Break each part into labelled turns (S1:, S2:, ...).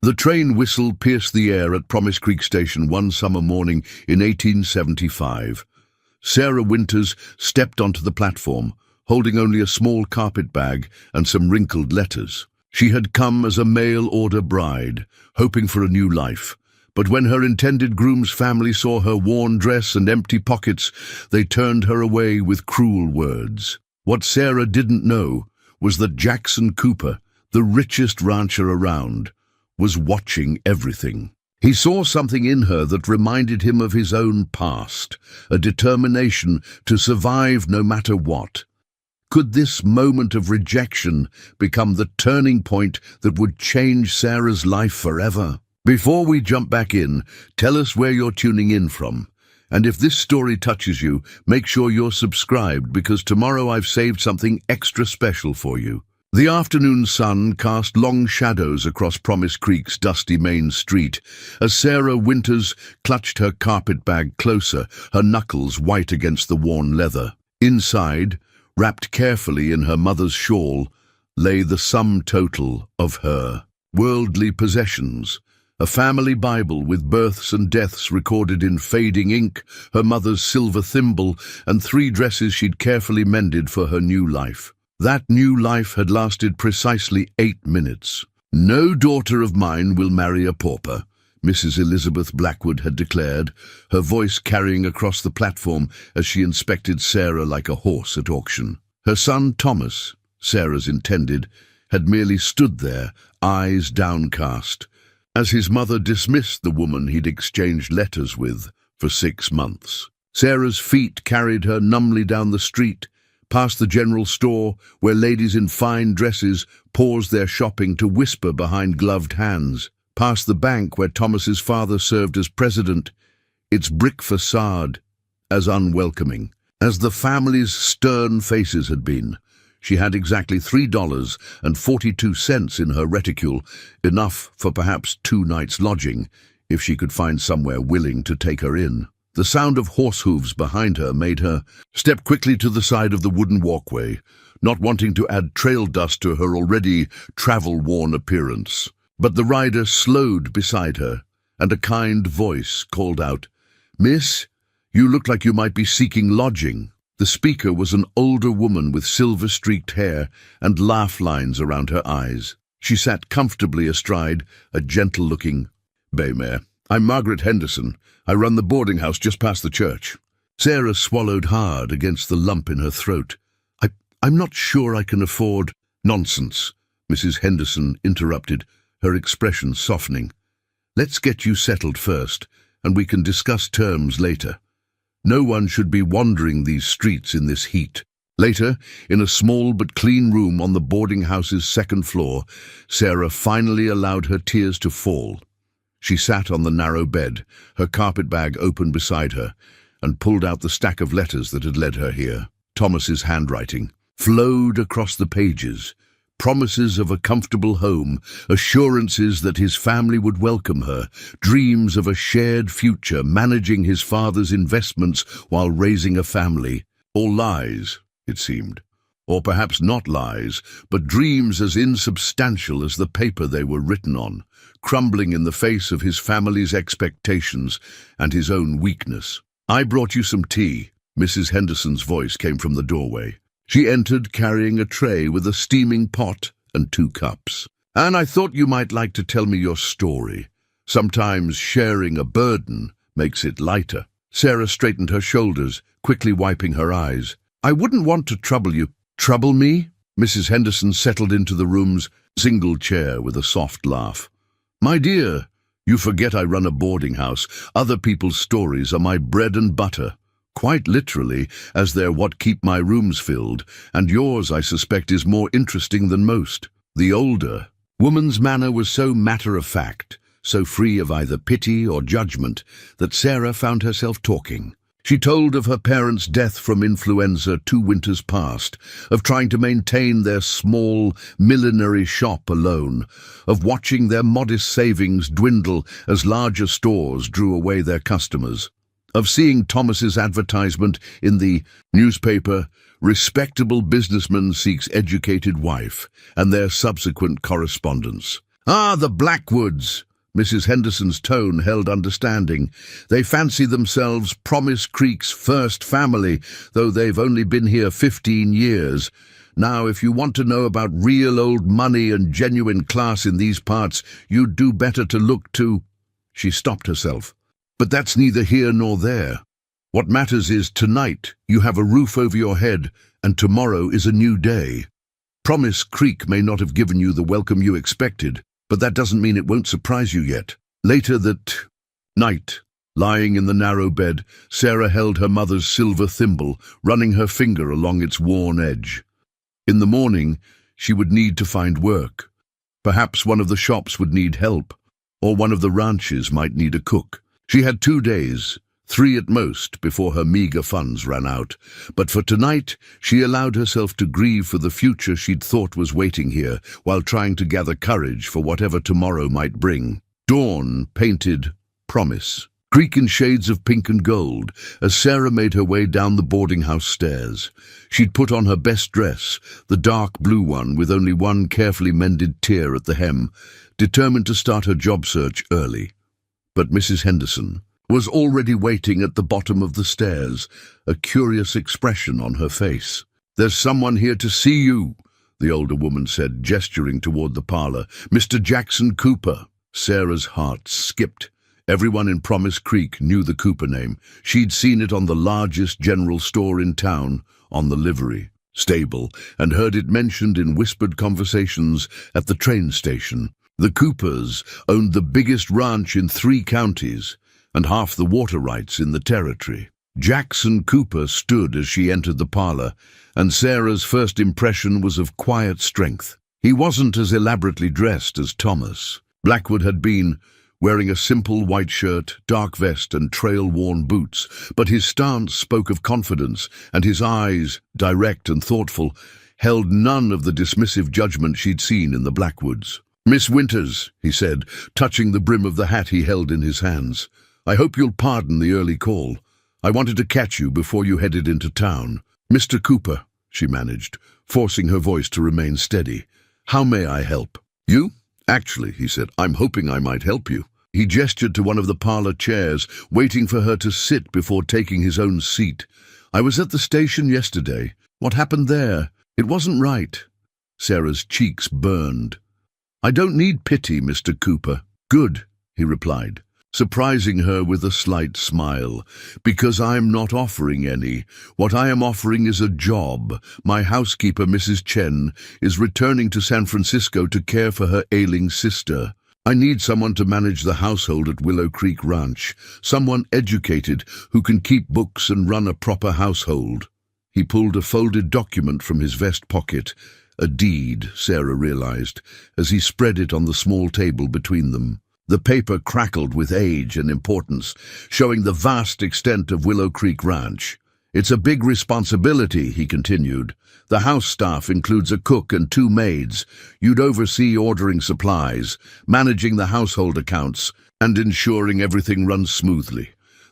S1: The train whistle pierced the air at Promise Creek Station one summer morning in 1875. Sarah Winters stepped onto the platform, holding only a small carpet bag and some wrinkled letters. She had come as a mail-order bride, hoping for a new life. But when her intended groom's family saw her worn dress and empty pockets, they turned her away with cruel words. What Sarah didn't know was that Jackson Cooper, the richest rancher around, was watching everything. He saw something in her that reminded him of his own past, a determination to survive no matter what. Could this moment of rejection become the turning point that would change Sarah's life forever? Before we jump back in, tell us where you're tuning in from. And if this story touches you, make sure you're subscribed, because tomorrow I've saved something extra special for you. The afternoon sun cast long shadows across Promise Creek's dusty main street as Sarah Winters clutched her carpet bag closer, her knuckles white against the worn leather. Inside, wrapped carefully in her mother's shawl, lay the sum total of her worldly possessions. A family Bible with births and deaths recorded in fading ink, her mother's silver thimble, and 3 dresses she'd carefully mended for her new life. That new life had lasted precisely 8 minutes. "No daughter of mine will marry a pauper," Mrs. Elizabeth Blackwood had declared, her voice carrying across the platform as she inspected Sarah like a horse at auction. Her son Thomas, Sarah's intended, had merely stood there, eyes downcast, as his mother dismissed the woman he'd exchanged letters with for 6 months. Sarah's feet carried her numbly down the street, past the general store where ladies in fine dresses paused their shopping to whisper behind gloved hands, past the bank where Thomas's father served as president, its brick facade as unwelcoming as the family's stern faces had been. She had exactly $3.42 in her reticule, enough for perhaps 2 nights' lodging, if she could find somewhere willing to take her in. The sound of horse hooves behind her made her step quickly to the side of the wooden walkway, not wanting to add trail dust to her already travel-worn appearance. But the rider slowed beside her, and a kind voice called out, "Miss, you look like you might be seeking lodging." The speaker was an older woman with silver-streaked hair and laugh lines around her eyes. She sat comfortably astride a gentle-looking bay mare. "I'm Margaret Henderson. I run the boarding house just past the church." Sarah swallowed hard against the lump in her throat. I'm not sure I can afford—" "Nonsense," Mrs. Henderson interrupted, her expression softening. "Let's get you settled first, and we can discuss terms later. No one should be wandering these streets in this heat." Later, in a small but clean room on the boarding house's 2nd floor, Sarah finally allowed her tears to fall. She sat on the narrow bed, her carpet bag open beside her, and pulled out the stack of letters that had led her here. Thomas's handwriting flowed across the pages, promises of a comfortable home, assurances that his family would welcome her, dreams of a shared future, managing his father's investments while raising a family. All lies, it seemed. Or perhaps not lies, but dreams as insubstantial as the paper they were written on, crumbling in the face of his family's expectations and his own weakness. "I brought you some tea." Mrs. Henderson's voice came from the doorway. She entered carrying a tray with a steaming pot and 2 cups. "And I thought you might like to tell me your story. Sometimes sharing a burden makes it lighter." Sarah straightened her shoulders, quickly wiping her eyes. "I wouldn't want to trouble you." "Trouble me?" Mrs. Henderson settled into the room's single chair with a soft laugh. "My dear, you forget I run a boarding house. Other people's stories are my bread and butter. Quite literally, as they're what keep my rooms filled, and yours, I suspect, is more interesting than most." The older woman's manner was so matter-of-fact, so free of either pity or judgment, that Sarah found herself talking. She told of her parents' death from influenza 2 winters past, of trying to maintain their small millinery shop alone, of watching their modest savings dwindle as larger stores drew away their customers, of seeing Thomas's advertisement in the newspaper, "Respectable businessman seeks educated wife," and their subsequent correspondence. "Ah, the Blackwoods." Mrs. Henderson's tone held understanding. "They fancy themselves Promise Creek's first family, though they've only been here 15 years. Now, if you want to know about real old money and genuine class in these parts, you'd do better to look to—" She stopped herself. "But that's neither here nor there. What matters is tonight you have a roof over your head, and tomorrow is a new day. Promise Creek may not have given you the welcome you expected, but that doesn't mean it won't surprise you yet." Later that night, lying in the narrow bed, Sarah held her mother's silver thimble, running her finger along its worn edge. In the morning, she would need to find work. Perhaps one of the shops would need help, or one of the ranches might need a cook. She had 2 days, 3 at most, before her meager funds ran out. But for tonight, she allowed herself to grieve for the future she'd thought was waiting here, while trying to gather courage for whatever tomorrow might bring. Dawn painted Promise Creek in shades of pink and gold as Sarah made her way down the boarding house stairs. She'd put on her best dress, the dark blue one with only one carefully mended tear at the hem, determined to start her job search early. But Mrs. Henderson was already waiting at the bottom of the stairs, a curious expression on her face. "There's someone here to see you," the older woman said, gesturing toward the parlor. "Mr. Jackson Cooper." Sarah's heart skipped. Everyone in Promise Creek knew the Cooper name. She'd seen it on the largest general store in town, on the livery stable, and heard it mentioned in whispered conversations at the train station. The Coopers owned the biggest ranch in 3 counties, and half the water rights in the territory. Jackson Cooper stood as she entered the parlor, and Sarah's first impression was of quiet strength. He wasn't as elaborately dressed as Thomas Blackwood had been, wearing a simple white shirt, dark vest, and trail-worn boots, but his stance spoke of confidence, and his eyes, direct and thoughtful, held none of the dismissive judgment she'd seen in the Blackwoods. "Miss Winters," he said, touching the brim of the hat he held in his hands, "I hope you'll pardon the early call. I wanted to catch you before you headed into town." "Mr. Cooper," she managed, forcing her voice to remain steady. "How may I help?" "You? Actually," he said, "I'm hoping I might help you." He gestured to one of the parlor chairs, waiting for her to sit before taking his own seat. "I was at the station yesterday. What happened there? It wasn't right." Sarah's cheeks burned. "I don't need pity, Mr. Cooper." "Good," he replied, surprising her with a slight smile, "because I'm not offering any. What I am offering is a job. My housekeeper, Mrs. Chen, is returning to San Francisco to care for her ailing sister. I need someone to manage the household at Willow Creek Ranch, someone educated who can keep books and run a proper household." He pulled a folded document from his vest pocket, a deed, Sarah realized, as he spread it on the small table between them. The paper crackled with age and importance, showing the vast extent of Willow Creek Ranch. "It's a big responsibility," he continued. "The house staff includes a cook and 2 maids. You'd oversee ordering supplies, managing the household accounts, and ensuring everything runs smoothly.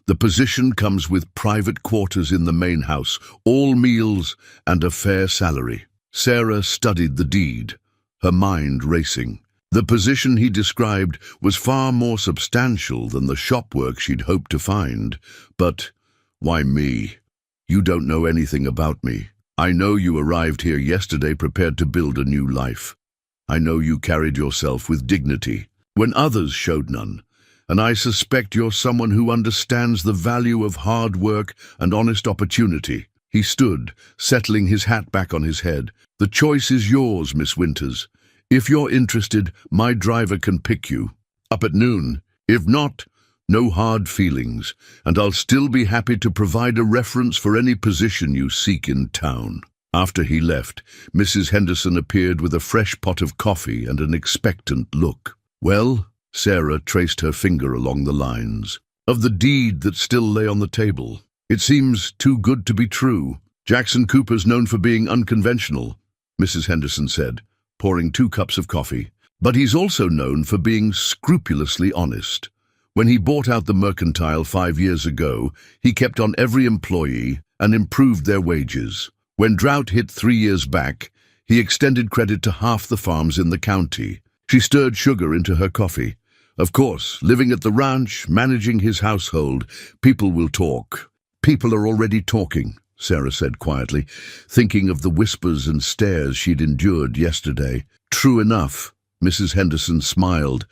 S1: The position comes with private quarters in the main house, all meals, and a fair salary." Sarah studied the deed, her mind racing. The position he described was far more substantial than the shop work she'd hoped to find. But, "Why me? You don't know anything about me. I know you arrived here yesterday prepared to build a new life. I know you carried yourself with dignity when others showed none, and I suspect you're someone who understands the value of hard work and honest opportunity." He stood, settling his hat back on his head. "The choice is yours, Miss Winters. If you're interested, my driver can pick you up at noon. If not, no hard feelings, and I'll still be happy to provide a reference for any position you seek in town." After he left, Mrs. Henderson appeared with a fresh pot of coffee and an expectant look. "Well," Sarah traced her finger along the lines of the deed that still lay on the table. "It seems too good to be true." "Jackson Cooper's known for being unconventional," Mrs. Henderson said, pouring 2 cups of coffee. "But he's also known for being scrupulously honest. When he bought out the mercantile 5 years ago, he kept on every employee and improved their wages. When drought hit 3 years back, he extended credit to half the farms in the county. She stirred sugar into her coffee. Of course, living at the ranch, managing his household, people will talk. People are already talking, Sarah said quietly, thinking of the whispers and stares she'd endured yesterday. True enough, Mrs. Henderson smiled.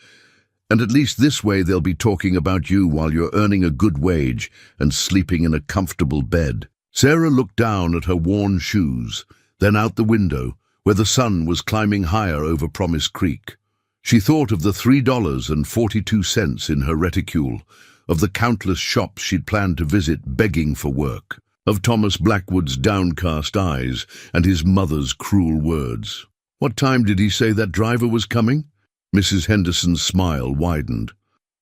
S1: And at least this way they'll be talking about you while you're earning a good wage and sleeping in a comfortable bed. Sarah looked down at her worn shoes, then out the window, where the sun was climbing higher over Promise Creek. She thought of the $3.42 in her reticule, of the countless shops she'd planned to visit begging for work, of Thomas Blackwood's downcast eyes and his mother's cruel words. What time did he say that driver was coming? Mrs. Henderson's smile widened.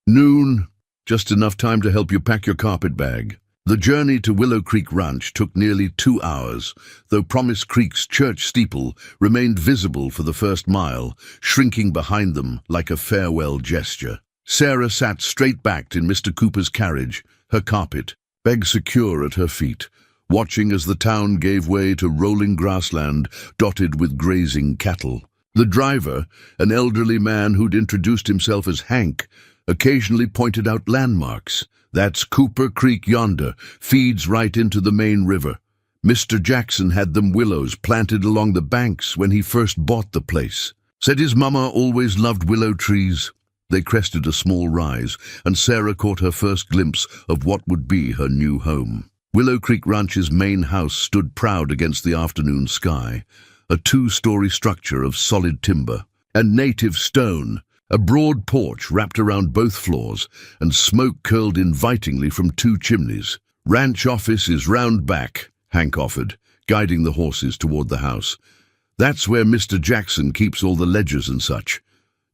S1: Noon, just enough time to help you pack your carpet bag. The journey to Willow Creek Ranch took nearly 2 hours, though Promise Creek's church steeple remained visible for the first mile, shrinking behind them like a farewell gesture. Sarah sat straight-backed in Mr. Cooper's carriage, her carpet bag secure at her feet, watching as the town gave way to rolling grassland dotted with grazing cattle. The driver, an elderly man who'd introduced himself as Hank, occasionally pointed out landmarks. That's Cooper Creek yonder, feeds right into the main river. Mr. Jackson had them willows planted along the banks when he first bought the place. Said his mama always loved willow trees. They crested a small rise, and Sarah caught her first glimpse of what would be her new home. Willow Creek Ranch's main house stood proud against the afternoon sky, a 2-story structure of solid timber and native stone, a broad porch wrapped around both floors, and smoke curled invitingly from 2 chimneys. Ranch office is round back, Hank offered, guiding the horses toward the house. That's where Mr. Jackson keeps all the ledgers and such.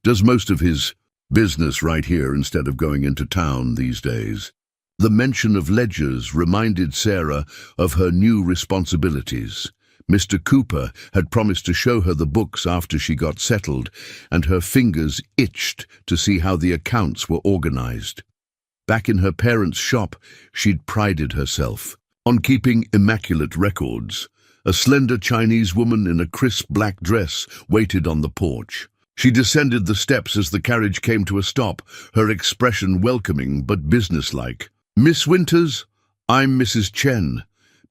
S1: Does most of his business right here instead of going into town these days. The mention of ledgers reminded Sarah of her new responsibilities. Mr. Cooper had promised to show her the books after she got settled, and her fingers itched to see how the accounts were organized. Back in her parents' shop, she'd prided herself on keeping immaculate records. A slender Chinese woman in a crisp black dress waited on the porch. She descended the steps as the carriage came to a stop, her expression welcoming but businesslike. Miss Winters, I'm Mrs. Chen.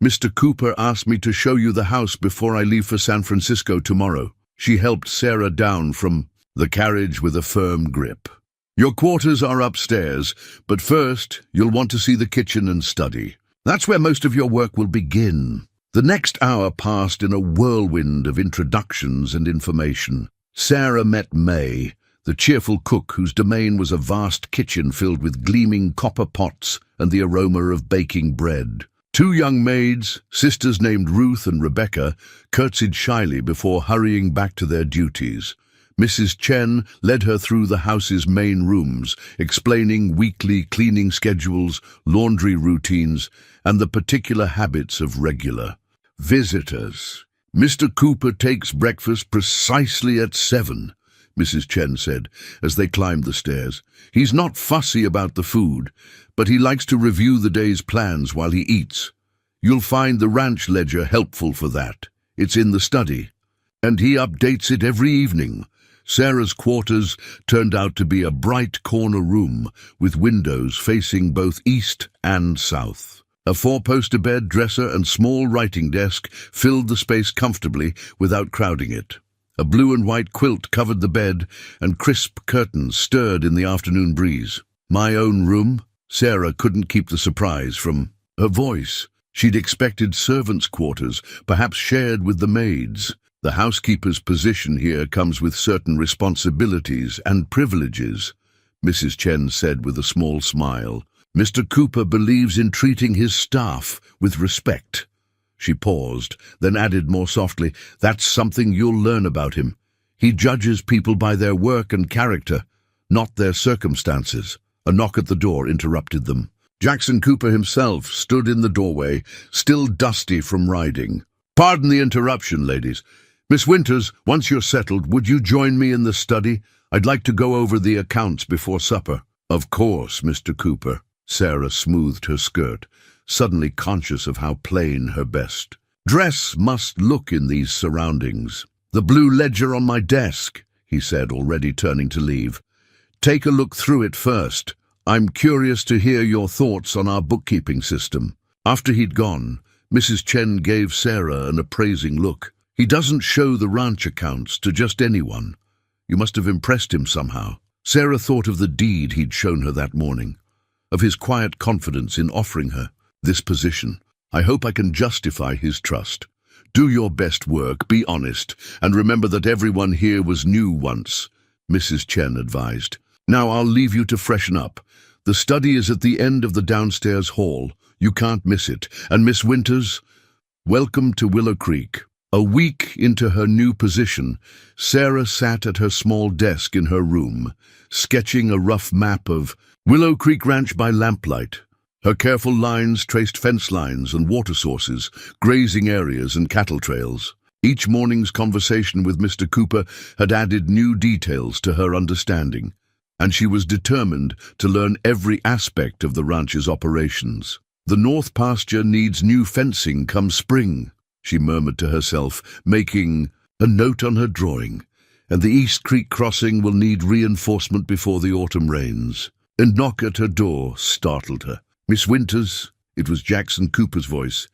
S1: Mr. Cooper asked me to show you the house before I leave for San Francisco tomorrow. She helped Sarah down from the carriage with a firm grip. Your quarters are upstairs, but first you'll want to see the kitchen and study. That's where most of your work will begin. The next hour passed in a whirlwind of introductions and information. Sarah met May, the cheerful cook whose domain was a vast kitchen filled with gleaming copper pots and the aroma of baking bread. 2 young maids, sisters named Ruth and Rebecca, curtsied shyly before hurrying back to their duties. Mrs. Chen led her through the house's main rooms, explaining weekly cleaning schedules, laundry routines, and the particular habits of regular visitors. Mr. Cooper takes breakfast precisely at 7, Mrs. Chen said, as they climbed the stairs. He's not fussy about the food, but he likes to review the day's plans while he eats. You'll find the ranch ledger helpful for that. It's in the study. And he updates it every evening. Sarah's quarters turned out to be a bright corner room with windows facing both east and south. A 4-poster bed, dresser, and small writing desk filled the space comfortably without crowding it. A blue and white quilt covered the bed, and crisp curtains stirred in the afternoon breeze. My own room? Sarah couldn't keep the surprise from her voice. She'd expected servants' quarters, perhaps shared with the maids. The housekeeper's position here comes with certain responsibilities and privileges, Mrs. Chen said with a small smile. Mr. Cooper believes in treating his staff with respect. She paused, then added more softly, that's something you'll learn about him. He judges people by their work and character, not their circumstances. A knock at the door interrupted them. Jackson Cooper himself stood in the doorway, still dusty from riding. Pardon the interruption, ladies. Miss Winters, once you're settled, would you join me in the study? I'd like to go over the accounts before supper. Of course, Mr. Cooper. Sarah smoothed her skirt, suddenly conscious of how plain her best dress must look in these surroundings. The blue ledger on my desk, he said, already turning to leave. "Take a look through it first. I'm curious to hear your thoughts on our bookkeeping system." After he'd gone, Mrs. Chen gave Sarah an appraising look. "He doesn't show the ranch accounts to just anyone. You must have impressed him somehow." Sarah thought of the deed he'd shown her that morning, of his quiet confidence in offering her this position. "I hope I can justify his trust. Do your best work, be honest, and remember that everyone here was new once," Mrs. Chen advised. "Now I'll leave you to freshen up. The study is at the end of the downstairs hall. You can't miss it. And Miss Winters, welcome to Willow Creek." A week into her new position, Sarah sat at her small desk in her room, sketching a rough map of Willow Creek Ranch by lamplight. Her careful lines traced fence lines and water sources, grazing areas and cattle trails. Each morning's conversation with Mr. Cooper had added new details to her understanding, and she was determined to learn every aspect of the ranch's operations. "The north pasture needs new fencing come spring," she murmured to herself, making a note on her drawing, "and the East Creek crossing will need reinforcement before the autumn rains." A knock at her door startled her. "Miss Winters," it was Jackson Cooper's voice.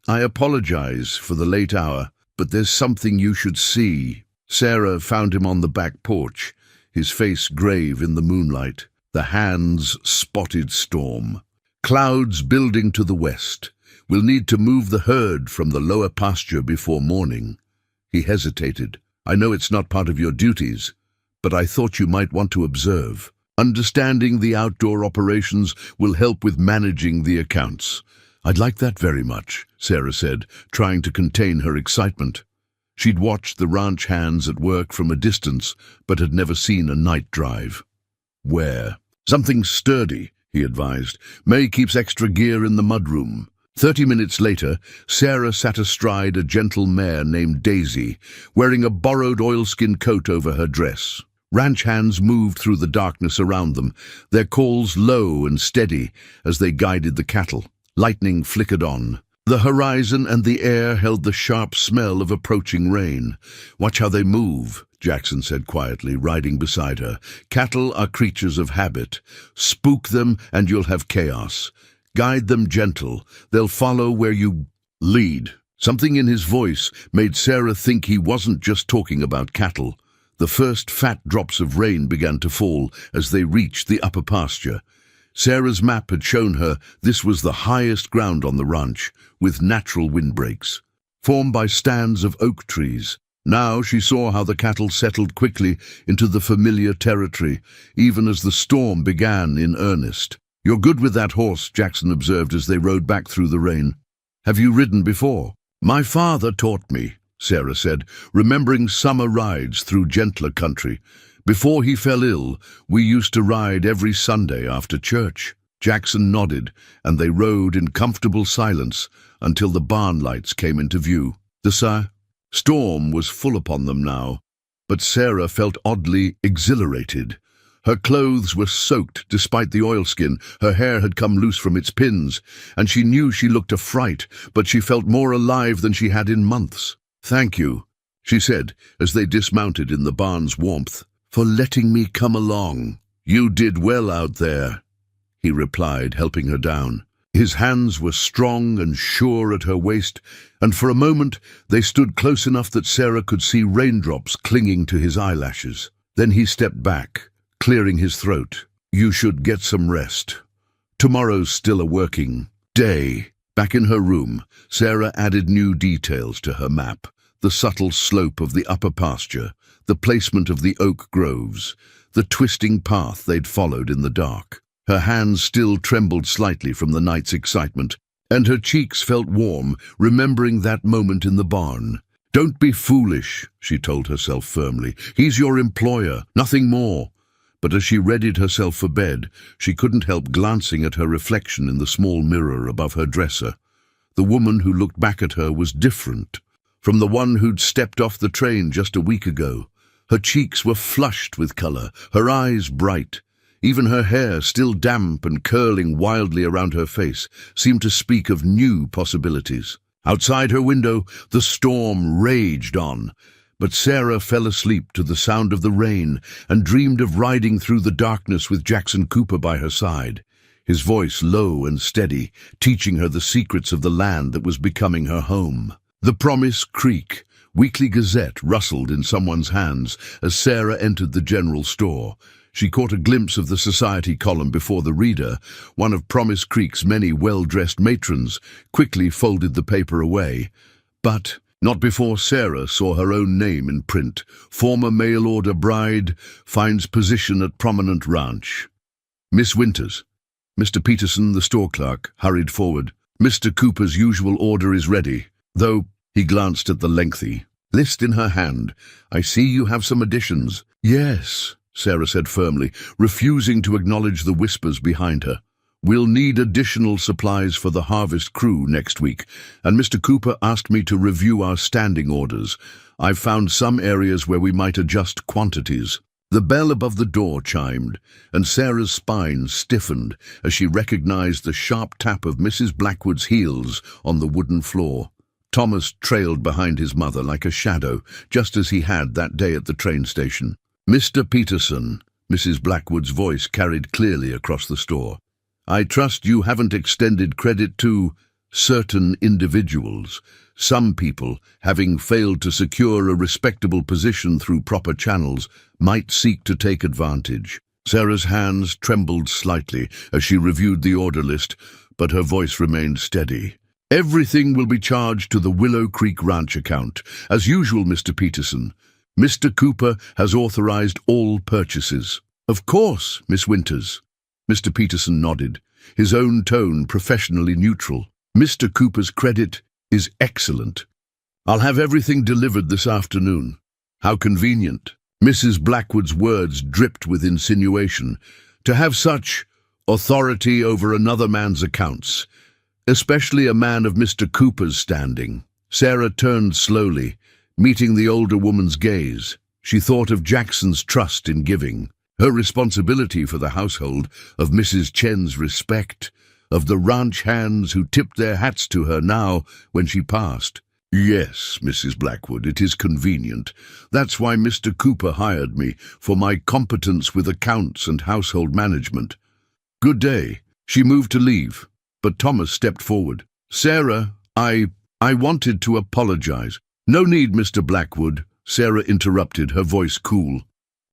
S1: "I apologize for the late hour, but there's something you should see." Sarah found him on the back porch, his face grave in the moonlight, the hands spotted storm. "Clouds building to the west. We'll need to move the herd from the lower pasture before morning." He hesitated. "I know it's not part of your duties, but I thought you might want to observe. Understanding the outdoor operations will help with managing the accounts." "I'd like that very much," Sarah said, trying to contain her excitement. She'd watched the ranch hands at work from a distance, but had never seen a night drive. "Where?" "Something sturdy," he advised. "May keeps extra gear in the mudroom." 30 minutes later, Sarah sat astride a gentle mare named Daisy, wearing a borrowed oilskin coat over her dress. Ranch hands moved through the darkness around them, their calls low and steady as they guided the cattle. Lightning flickered on. The horizon and the air held the sharp smell of approaching rain. "Watch how they move," Jackson said quietly, riding beside her. "Cattle are creatures of habit. Spook them and you'll have chaos. Guide them gentle. They'll follow where you lead." Something in his voice made Sarah think he wasn't just talking about cattle. The first fat drops of rain began to fall as they reached the upper pasture. Sarah's map had shown her this was the highest ground on the ranch, with natural windbreaks, formed by stands of oak trees. Now she saw how the cattle settled quickly into the familiar territory, even as the storm began in earnest. "You're good with that horse," Jackson observed as they rode back through the rain. "Have you ridden before?" "My father taught me," Sarah said, remembering summer rides through gentler country. "Before he fell ill, we used to ride every Sunday after church." Jackson nodded, and they rode in comfortable silence until the barn lights came into view. The storm was full upon them now, but Sarah felt oddly exhilarated. Her clothes were soaked despite the oilskin, her hair had come loose from its pins, and she knew she looked a fright, but she felt more alive than she had in months. "Thank you," she said as they dismounted in the barn's warmth, "for letting me come along." "You did well out there," he replied, helping her down. His hands were strong and sure at her waist, and for a moment they stood close enough that Sarah could see raindrops clinging to his eyelashes. Then he stepped back, clearing his throat. "You should get some rest. Tomorrow's still a working day." Back in her room, Sarah added new details to her map: the subtle slope of the upper pasture, the placement of the oak groves, the twisting path they'd followed in the dark. Her hands still trembled slightly from the night's excitement, and her cheeks felt warm, remembering that moment in the barn. "Don't be foolish," she told herself firmly. "He's your employer, nothing more." But as she readied herself for bed, she couldn't help glancing at her reflection in the small mirror above her dresser. The woman who looked back at her was different from the one who'd stepped off the train just a week ago. Her cheeks were flushed with color, her eyes bright. Even her hair, still damp and curling wildly around her face, seemed to speak of new possibilities. Outside her window, the storm raged on, But Sarah fell asleep to the sound of the rain and dreamed of riding through the darkness with Jackson Cooper by her side, his voice low and steady, teaching her the secrets of the land that was becoming her home. The Promise Creek Weekly Gazette rustled in someone's hands as Sarah entered the general store. She caught a glimpse of the society column before the reader. One of Promise Creek's many well-dressed matrons quickly folded the paper away. But not before Sarah saw her own name in print. Former mail-order bride finds position at prominent ranch. Miss Winters. Mr. Peterson, the store clerk, hurried forward. Mr. Cooper's usual order is ready, though he glanced at the lengthy list in her hand. I see you have some additions. Yes, Sarah said firmly, refusing to acknowledge the whispers behind her. We'll need additional supplies for the harvest crew next week, and Mr. Cooper asked me to review our standing orders. I've found some areas where we might adjust quantities. The bell above the door chimed, and Sarah's spine stiffened as she recognized the sharp tap of Mrs. Blackwood's heels on the wooden floor. Thomas trailed behind his mother like a shadow, just as he had that day at the train station. Mr. Peterson, Mrs. Blackwood's voice carried clearly across the store. I trust you haven't extended credit to certain individuals. Some people, having failed to secure a respectable position through proper channels, might seek to take advantage. Sarah's hands trembled slightly as she reviewed the order list, but her voice remained steady. Everything will be charged to the Willow Creek Ranch account. As usual, Mr. Peterson. Mr. Cooper has authorized all purchases. Of course, Miss Winters. Mr. Peterson nodded, his own tone professionally neutral. Mr. Cooper's credit is excellent. I'll have everything delivered this afternoon. How convenient. Mrs. Blackwood's words dripped with insinuation. To have such authority over another man's accounts, especially a man of Mr. Cooper's standing. Sarah turned slowly, meeting the older woman's gaze. She thought of Jackson's trust in giving, her responsibility for the household, of Mrs. Chen's respect, of the ranch hands who tipped their hats to her now when she passed. Yes, Mrs. Blackwood, it is convenient. That's why Mr. Cooper hired me, for my competence with accounts and household management. Good day. She moved to leave, but Thomas stepped forward. Sarah, I wanted to apologize. No need, Mr. Blackwood, Sarah interrupted, her voice cool.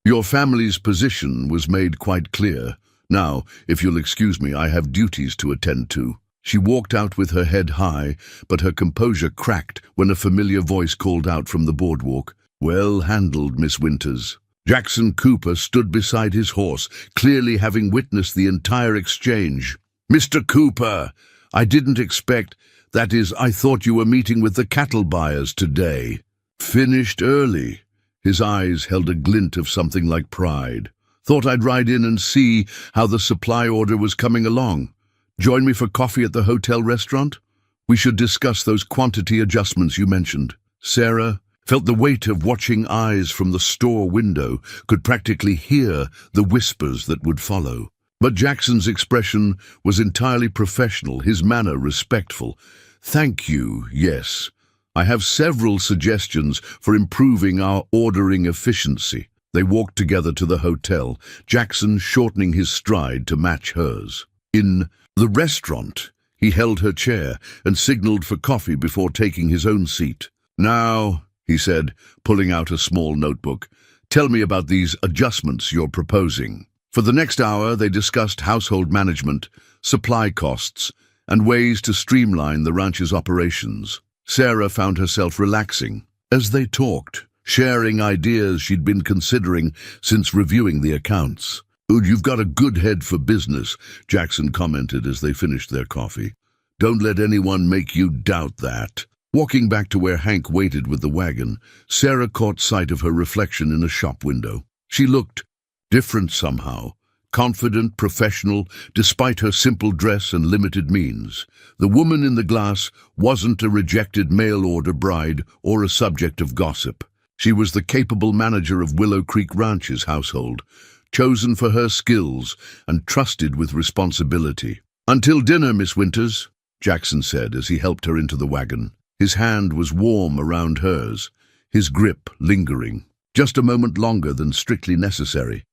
S1: Your family's position was made quite clear. Now, if you'll excuse me, I have duties to attend to. She walked out with her head high, but her composure cracked when a familiar voice called out from the boardwalk. Well handled, Miss Winters. Jackson Cooper stood beside his horse, clearly having witnessed the entire exchange. Mr. Cooper, I didn't expect... That is, I thought you were meeting with the cattle buyers today. Finished early. His eyes held a glint of something like pride. Thought I'd ride in and see how the supply order was coming along. Join me for coffee at the hotel restaurant? We should discuss those quantity adjustments you mentioned. Sarah felt the weight of watching eyes from the store window, could practically hear the whispers that would follow. But Jackson's expression was entirely professional, his manner respectful. Thank you, yes. I have several suggestions for improving our ordering efficiency. They walked together to the hotel, Jackson shortening his stride to match hers. In the restaurant, he held her chair and signaled for coffee before taking his own seat. Now, he said, pulling out a small notebook, tell me about these adjustments you're proposing. For the next hour, they discussed household management, supply costs, and ways to streamline the ranch's operations. Sarah found herself relaxing as they talked, sharing ideas she'd been considering since reviewing the accounts. You've got a good head for business, Jackson commented as they finished their coffee. Don't let anyone make you doubt that. Walking back to where Hank waited with the wagon, Sarah caught sight of her reflection in a shop window. She looked different somehow, confident, professional, despite her simple dress and limited means. The woman in the glass wasn't a rejected mail-order bride or a subject of gossip. She was the capable manager of Willow Creek Ranch's household, chosen for her skills and trusted with responsibility. Until dinner, Miss Winters, Jackson said as he helped her into the wagon. His hand was warm around hers, his grip lingering, just a moment longer than strictly necessary.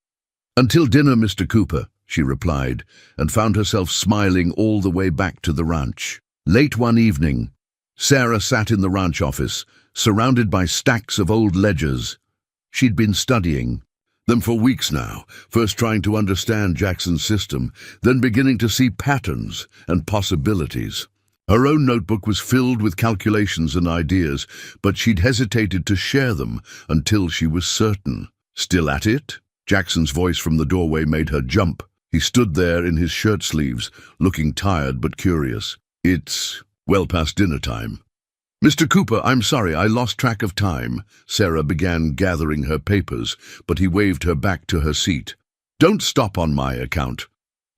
S1: "Until dinner, Mr. Cooper," she replied, and found herself smiling all the way back to the ranch. Late one evening, Sarah sat in the ranch office, surrounded by stacks of old ledgers. She'd been studying them for weeks now, first trying to understand Jackson's system, then beginning to see patterns and possibilities. Her own notebook was filled with calculations and ideas, but she'd hesitated to share them until she was certain. "Still at it?" Jackson's voice from the doorway made her jump. He stood there in his shirt sleeves, looking tired but curious. "It's well past dinner time." "Mr. Cooper, I'm sorry, I lost track of time." Sarah began gathering her papers, but he waved her back to her seat. "Don't stop on my account.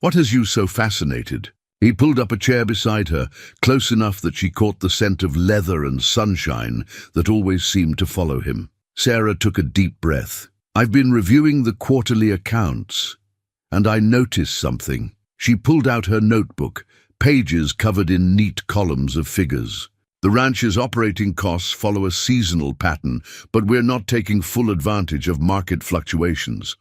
S1: What has you so fascinated?" He pulled up a chair beside her, close enough that she caught the scent of leather and sunshine that always seemed to follow him. Sarah took a deep breath. "I've been reviewing the quarterly accounts, and I noticed something." She pulled out her notebook, pages covered in neat columns of figures. "The ranch's operating costs follow a seasonal pattern, but we're not taking full advantage of market fluctuations."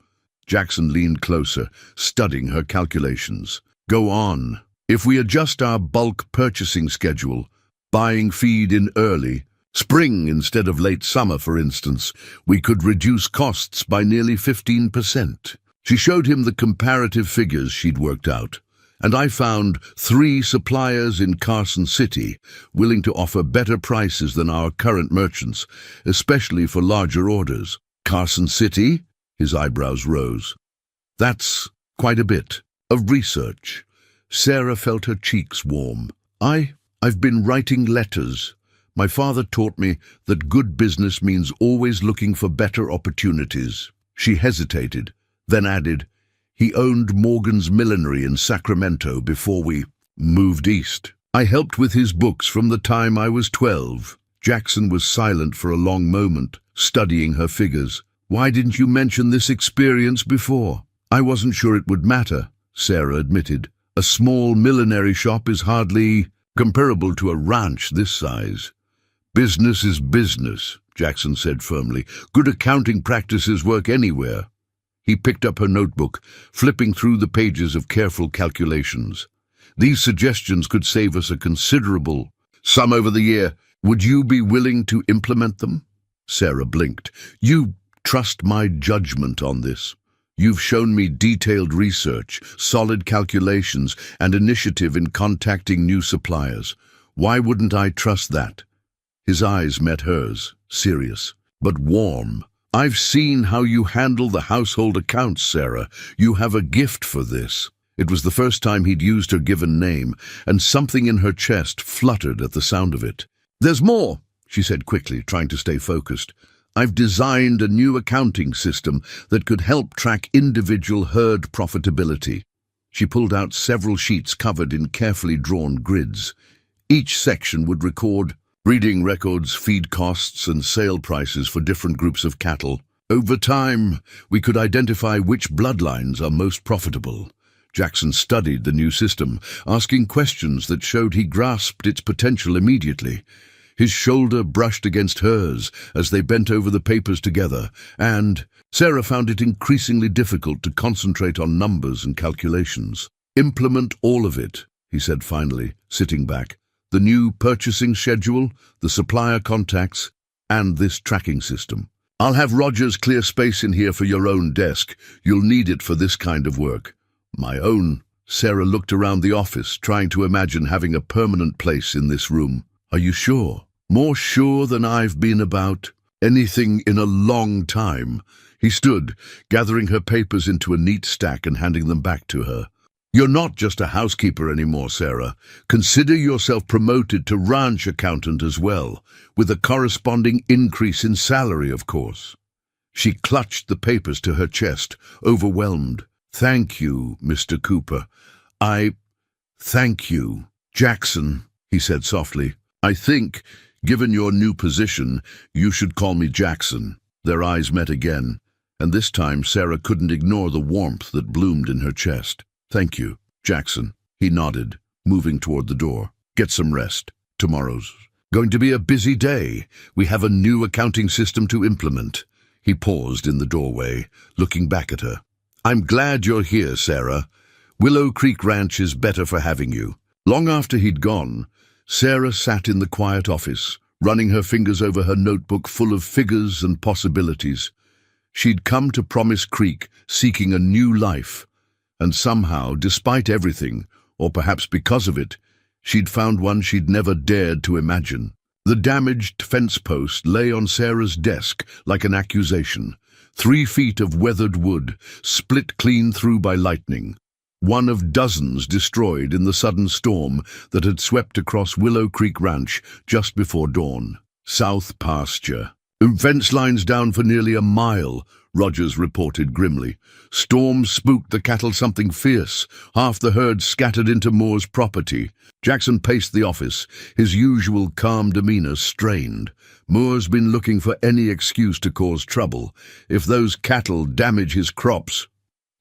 S1: Jackson leaned closer, studying her calculations. "Go on. If we adjust our bulk purchasing schedule, buying feed in early, spring instead of late summer, for instance, we could reduce costs by nearly 15%. She showed him the comparative figures she'd worked out. "And I found 3 suppliers in Carson City willing to offer better prices than our current merchants, especially for larger orders." "Carson City?" His eyebrows rose. "That's quite a bit of research." Sarah felt her cheeks warm. I've been writing letters. My father taught me that good business means always looking for better opportunities." She hesitated, then added, "He owned Morgan's Millinery in Sacramento before we moved east. I helped with his books from the time I was 12. Jackson was silent for a long moment, studying her figures. "Why didn't you mention this experience before?" "I wasn't sure it would matter," Sarah admitted. "A small millinery shop is hardly comparable to a ranch this size." "Business is business," Jackson said firmly. "Good accounting practices work anywhere." He picked up her notebook, flipping through the pages of careful calculations. "These suggestions could save us a considerable sum over the year. Would you be willing to implement them?" Sarah blinked. "You trust my judgment on this. You've shown me detailed research, solid calculations, and initiative in contacting new suppliers. Why wouldn't I trust that?" His eyes met hers, serious, but warm. "I've seen how you handle the household accounts, Sarah. You have a gift for this." It was the first time he'd used her given name, and something in her chest fluttered at the sound of it. "There's more," she said quickly, trying to stay focused. "I've designed a new accounting system that could help track individual herd profitability." She pulled out several sheets covered in carefully drawn grids. Each section would record breeding records, feed costs, and sale prices for different groups of cattle. Over time, we could identify which bloodlines are most profitable. Jackson studied the new system, asking questions that showed he grasped its potential immediately. His shoulder brushed against hers as they bent over the papers together, and Sarah found it increasingly difficult to concentrate on numbers and calculations. "Implement all of it," he said finally, sitting back. "The new purchasing schedule, the supplier contacts, and this tracking system. I'll have Rogers clear space in here for your own desk. You'll need it for this kind of work." "My own?" Sarah looked around the office, trying to imagine having a permanent place in this room. "Are you sure?" "More sure than I've been about anything in a long time." He stood, gathering her papers into a neat stack and handing them back to her. "You're not just a housekeeper anymore, Sarah. Consider yourself promoted to ranch accountant as well, with a corresponding increase in salary, of course." She clutched the papers to her chest, overwhelmed. "Thank you, Mr. Cooper. Thank you, Jackson," he said softly. "I think, given your new position, you should call me Jackson." Their eyes met again, and this time Sarah couldn't ignore the warmth that bloomed in her chest. "Thank you, Jackson." He nodded, moving toward the door. "Get some rest. Tomorrow's Going to be a busy day. We have a new accounting system to implement. He paused in the doorway, looking back at her. I'm glad you're here, Sarah. Willow Creek Ranch is better for having you. Long after he'd gone, Sarah sat in the quiet office, running her fingers over her notebook full of figures and possibilities. She'd come to Promise Creek seeking a new life, and somehow, despite everything, or perhaps because of it, she'd found one she'd never dared to imagine. The damaged fence post lay on Sarah's desk like an accusation. 3 feet of weathered wood, split clean through by lightning. One of dozens destroyed in the sudden storm that had swept across Willow Creek Ranch just before dawn. South pasture. Fence lines down for nearly a mile, Rogers reported grimly. Storms spooked the cattle something fierce. Half the herd scattered into Moore's property. Jackson paced the office, his usual calm demeanor strained. Moore's been looking for any excuse to cause trouble. If those cattle damage his crops...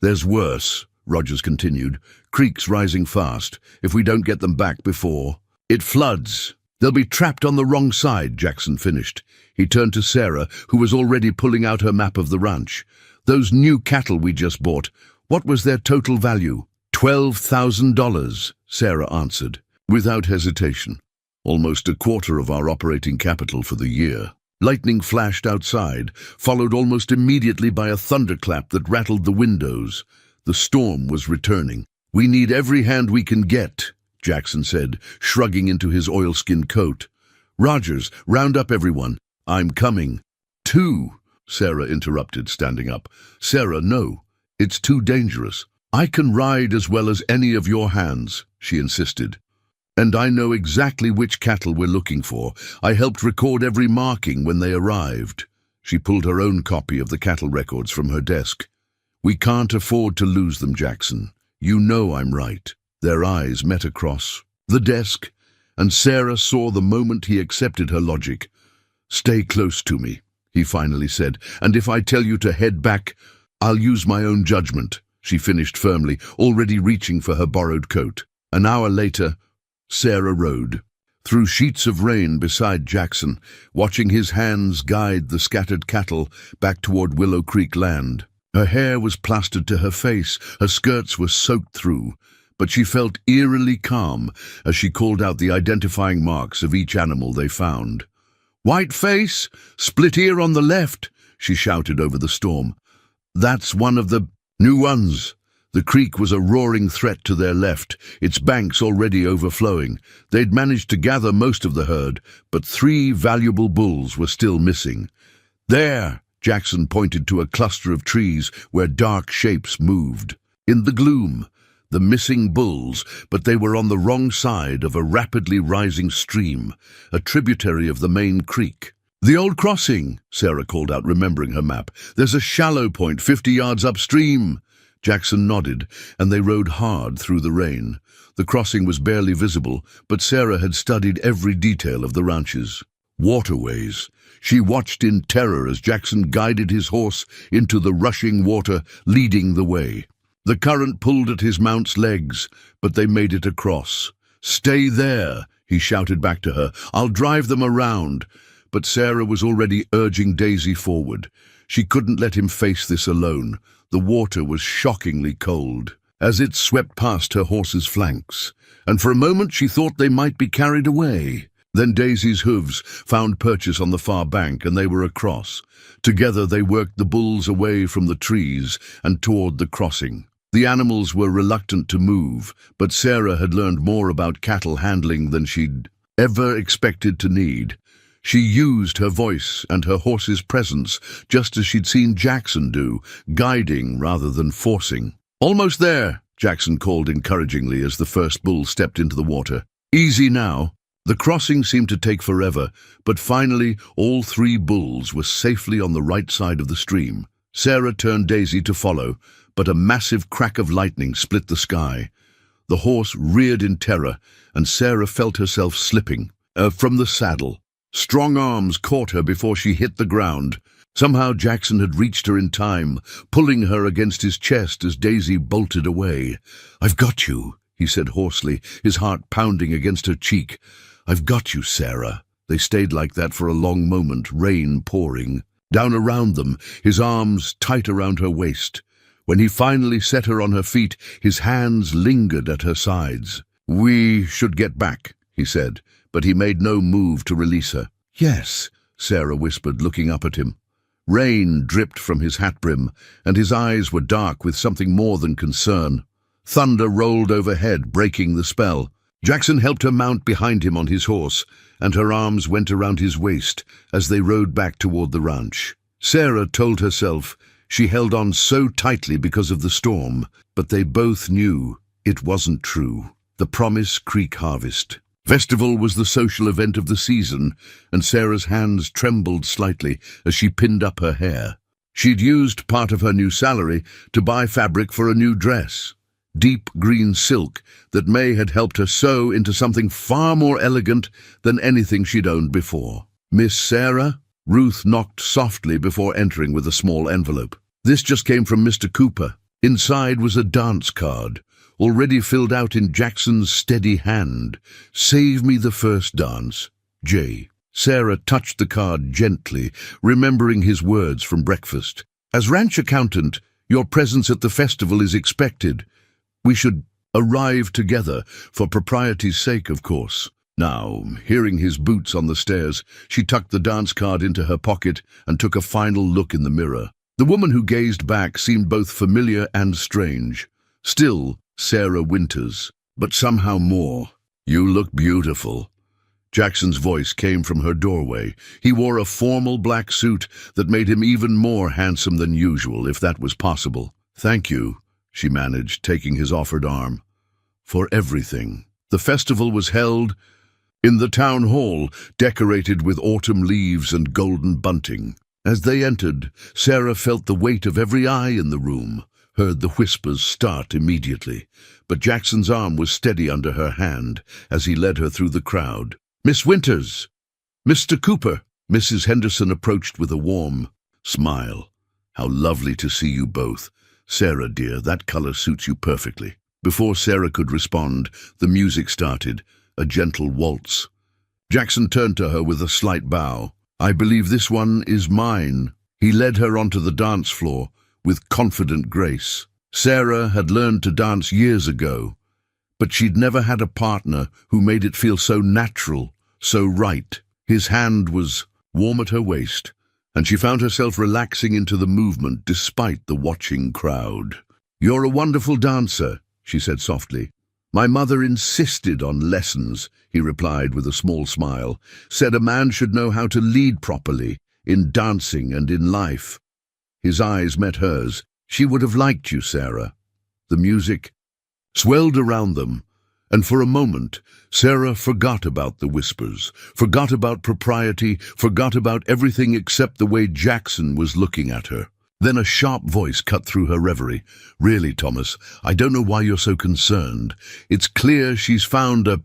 S1: There's worse, Rogers continued. Creeks rising fast. If we don't get them back before... It floods. They'll be trapped on the wrong side, Jackson finished. He turned to Sarah, who was already pulling out her map of the ranch. Those new cattle we just bought, what was their total value? $12,000, Sarah answered, without hesitation. Almost a quarter of our operating capital for the year. Lightning flashed outside, followed almost immediately by a thunderclap that rattled the windows. The storm was returning. We need every hand we can get, Jackson said, shrugging into his oilskin coat. Rogers, round up everyone. I'm coming. 2, Sarah interrupted, standing up. Sarah, no. It's too dangerous. I can ride as well as any of your hands, she insisted. And I know exactly which cattle we're looking for. I helped record every marking when they arrived. She pulled her own copy of the cattle records from her desk. We can't afford to lose them, Jackson. You know I'm right. Their eyes met across the desk, and Sarah saw the moment he accepted her logic. Stay close to me, he finally said, and if I tell you to head back, I'll use my own judgment, she finished firmly, already reaching for her borrowed coat. An hour later, Sarah rode through sheets of rain beside Jackson, watching his hands guide the scattered cattle back toward Willow Creek land. Her hair was plastered to her face, her skirts were soaked through, but she felt eerily calm as she called out the identifying marks of each animal they found. White face, split ear on the left, she shouted over the storm. That's one of the new ones. The creek was a roaring threat to their left, its banks already overflowing. They'd managed to gather most of the herd, but 3 valuable bulls were still missing. There, Jackson pointed to a cluster of trees where dark shapes moved. In the gloom, the missing bulls, but they were on the wrong side of a rapidly rising stream, a tributary of the main creek. The old crossing, Sarah called out, remembering her map. There's a shallow point 50 yards upstream. Jackson nodded, and they rode hard through the rain. The crossing was barely visible, but Sarah had studied every detail of the ranches. Waterways. She watched in terror as Jackson guided his horse into the rushing water, leading the way. The current pulled at his mount's legs, but they made it across. Stay there, he shouted back to her. I'll drive them around. But Sarah was already urging Daisy forward. She couldn't let him face this alone. The water was shockingly cold, as it swept past her horse's flanks, and for a moment she thought they might be carried away. Then Daisy's hooves found purchase on the far bank, and they were across. Together they worked the bulls away from the trees and toward the crossing. The animals were reluctant to move, but Sarah had learned more about cattle handling than she'd ever expected to need. She used her voice and her horse's presence, just as she'd seen Jackson do, guiding rather than forcing. Almost there, Jackson called encouragingly as the first bull stepped into the water. Easy now. The crossing seemed to take forever, but finally all 3 bulls were safely on the right side of the stream. Sarah turned Daisy to follow, but a massive crack of lightning split the sky. The horse reared in terror, and Sarah felt herself slipping from the saddle. Strong arms caught her before she hit the ground. Somehow Jackson had reached her in time, pulling her against his chest as Daisy bolted away. "I've got you," he said hoarsely, his heart pounding against her cheek. "I've got you, Sarah." They stayed like that for a long moment, rain pouring down around them, his arms tight around her waist. When he finally set her on her feet, his hands lingered at her sides. "We should get back," he said, but he made no move to release her. "Yes," Sarah whispered, looking up at him. Rain dripped from his hat brim, and his eyes were dark with something more than concern. Thunder rolled overhead, breaking the spell. Jackson helped her mount behind him on his horse, and her arms went around his waist as they rode back toward the ranch. Sarah told herself she held on so tightly because of the storm, but they both knew it wasn't true. The Promise Creek harvest. Festival was the social event of the season, and Sarah's hands trembled slightly as she pinned up her hair. She'd used part of her new salary to buy fabric for a new dress. Deep green silk that May had helped her sew into something far more elegant than anything she'd owned before. "Miss Sarah?" Ruth knocked softly before entering with a small envelope. "This just came from Mr. Cooper." Inside was a dance card, already filled out in Jackson's steady hand. "Save me the first dance, J." Sarah touched the card gently, remembering his words from breakfast. "As ranch accountant, your presence at the festival is expected. We should arrive together, for propriety's sake, of course." Now, hearing his boots on the stairs, she tucked the dance card into her pocket and took a final look in the mirror. The woman who gazed back seemed both familiar and strange. Still, Sarah Winters, but somehow more. "You look beautiful." Jackson's voice came from her doorway. He wore a formal black suit that made him even more handsome than usual, if that was possible. "Thank you," she managed, taking his offered arm. "For everything." The festival was held in the town hall, decorated with autumn leaves and golden bunting. As they entered, Sarah felt the weight of every eye in the room, heard the whispers start immediately, but Jackson's arm was steady under her hand as he led her through the crowd. "Miss Winters! Mr. Cooper!" Mrs. Henderson approached with a warm smile. "How lovely to see you both. Sarah, dear, that color suits you perfectly." Before Sarah could respond, the music started, a gentle waltz. Jackson turned to her with a slight bow. "I believe this one is mine." He led her onto the dance floor with confident grace. Sarah had learned to dance years ago, but she'd never had a partner who made it feel so natural, so right. His hand was warm at her waist, and she found herself relaxing into the movement despite the watching crowd. "You're a wonderful dancer," she said softly. "My mother insisted on lessons," he replied with a small smile. "Said a man should know how to lead properly, in dancing and in life." His eyes met hers. "She would have liked you, Sarah." The music swelled around them, and for a moment, Sarah forgot about the whispers, forgot about propriety, forgot about everything except the way Jackson was looking at her. Then a sharp voice cut through her reverie. "Really, Thomas, I don't know why you're so concerned. It's clear she's found a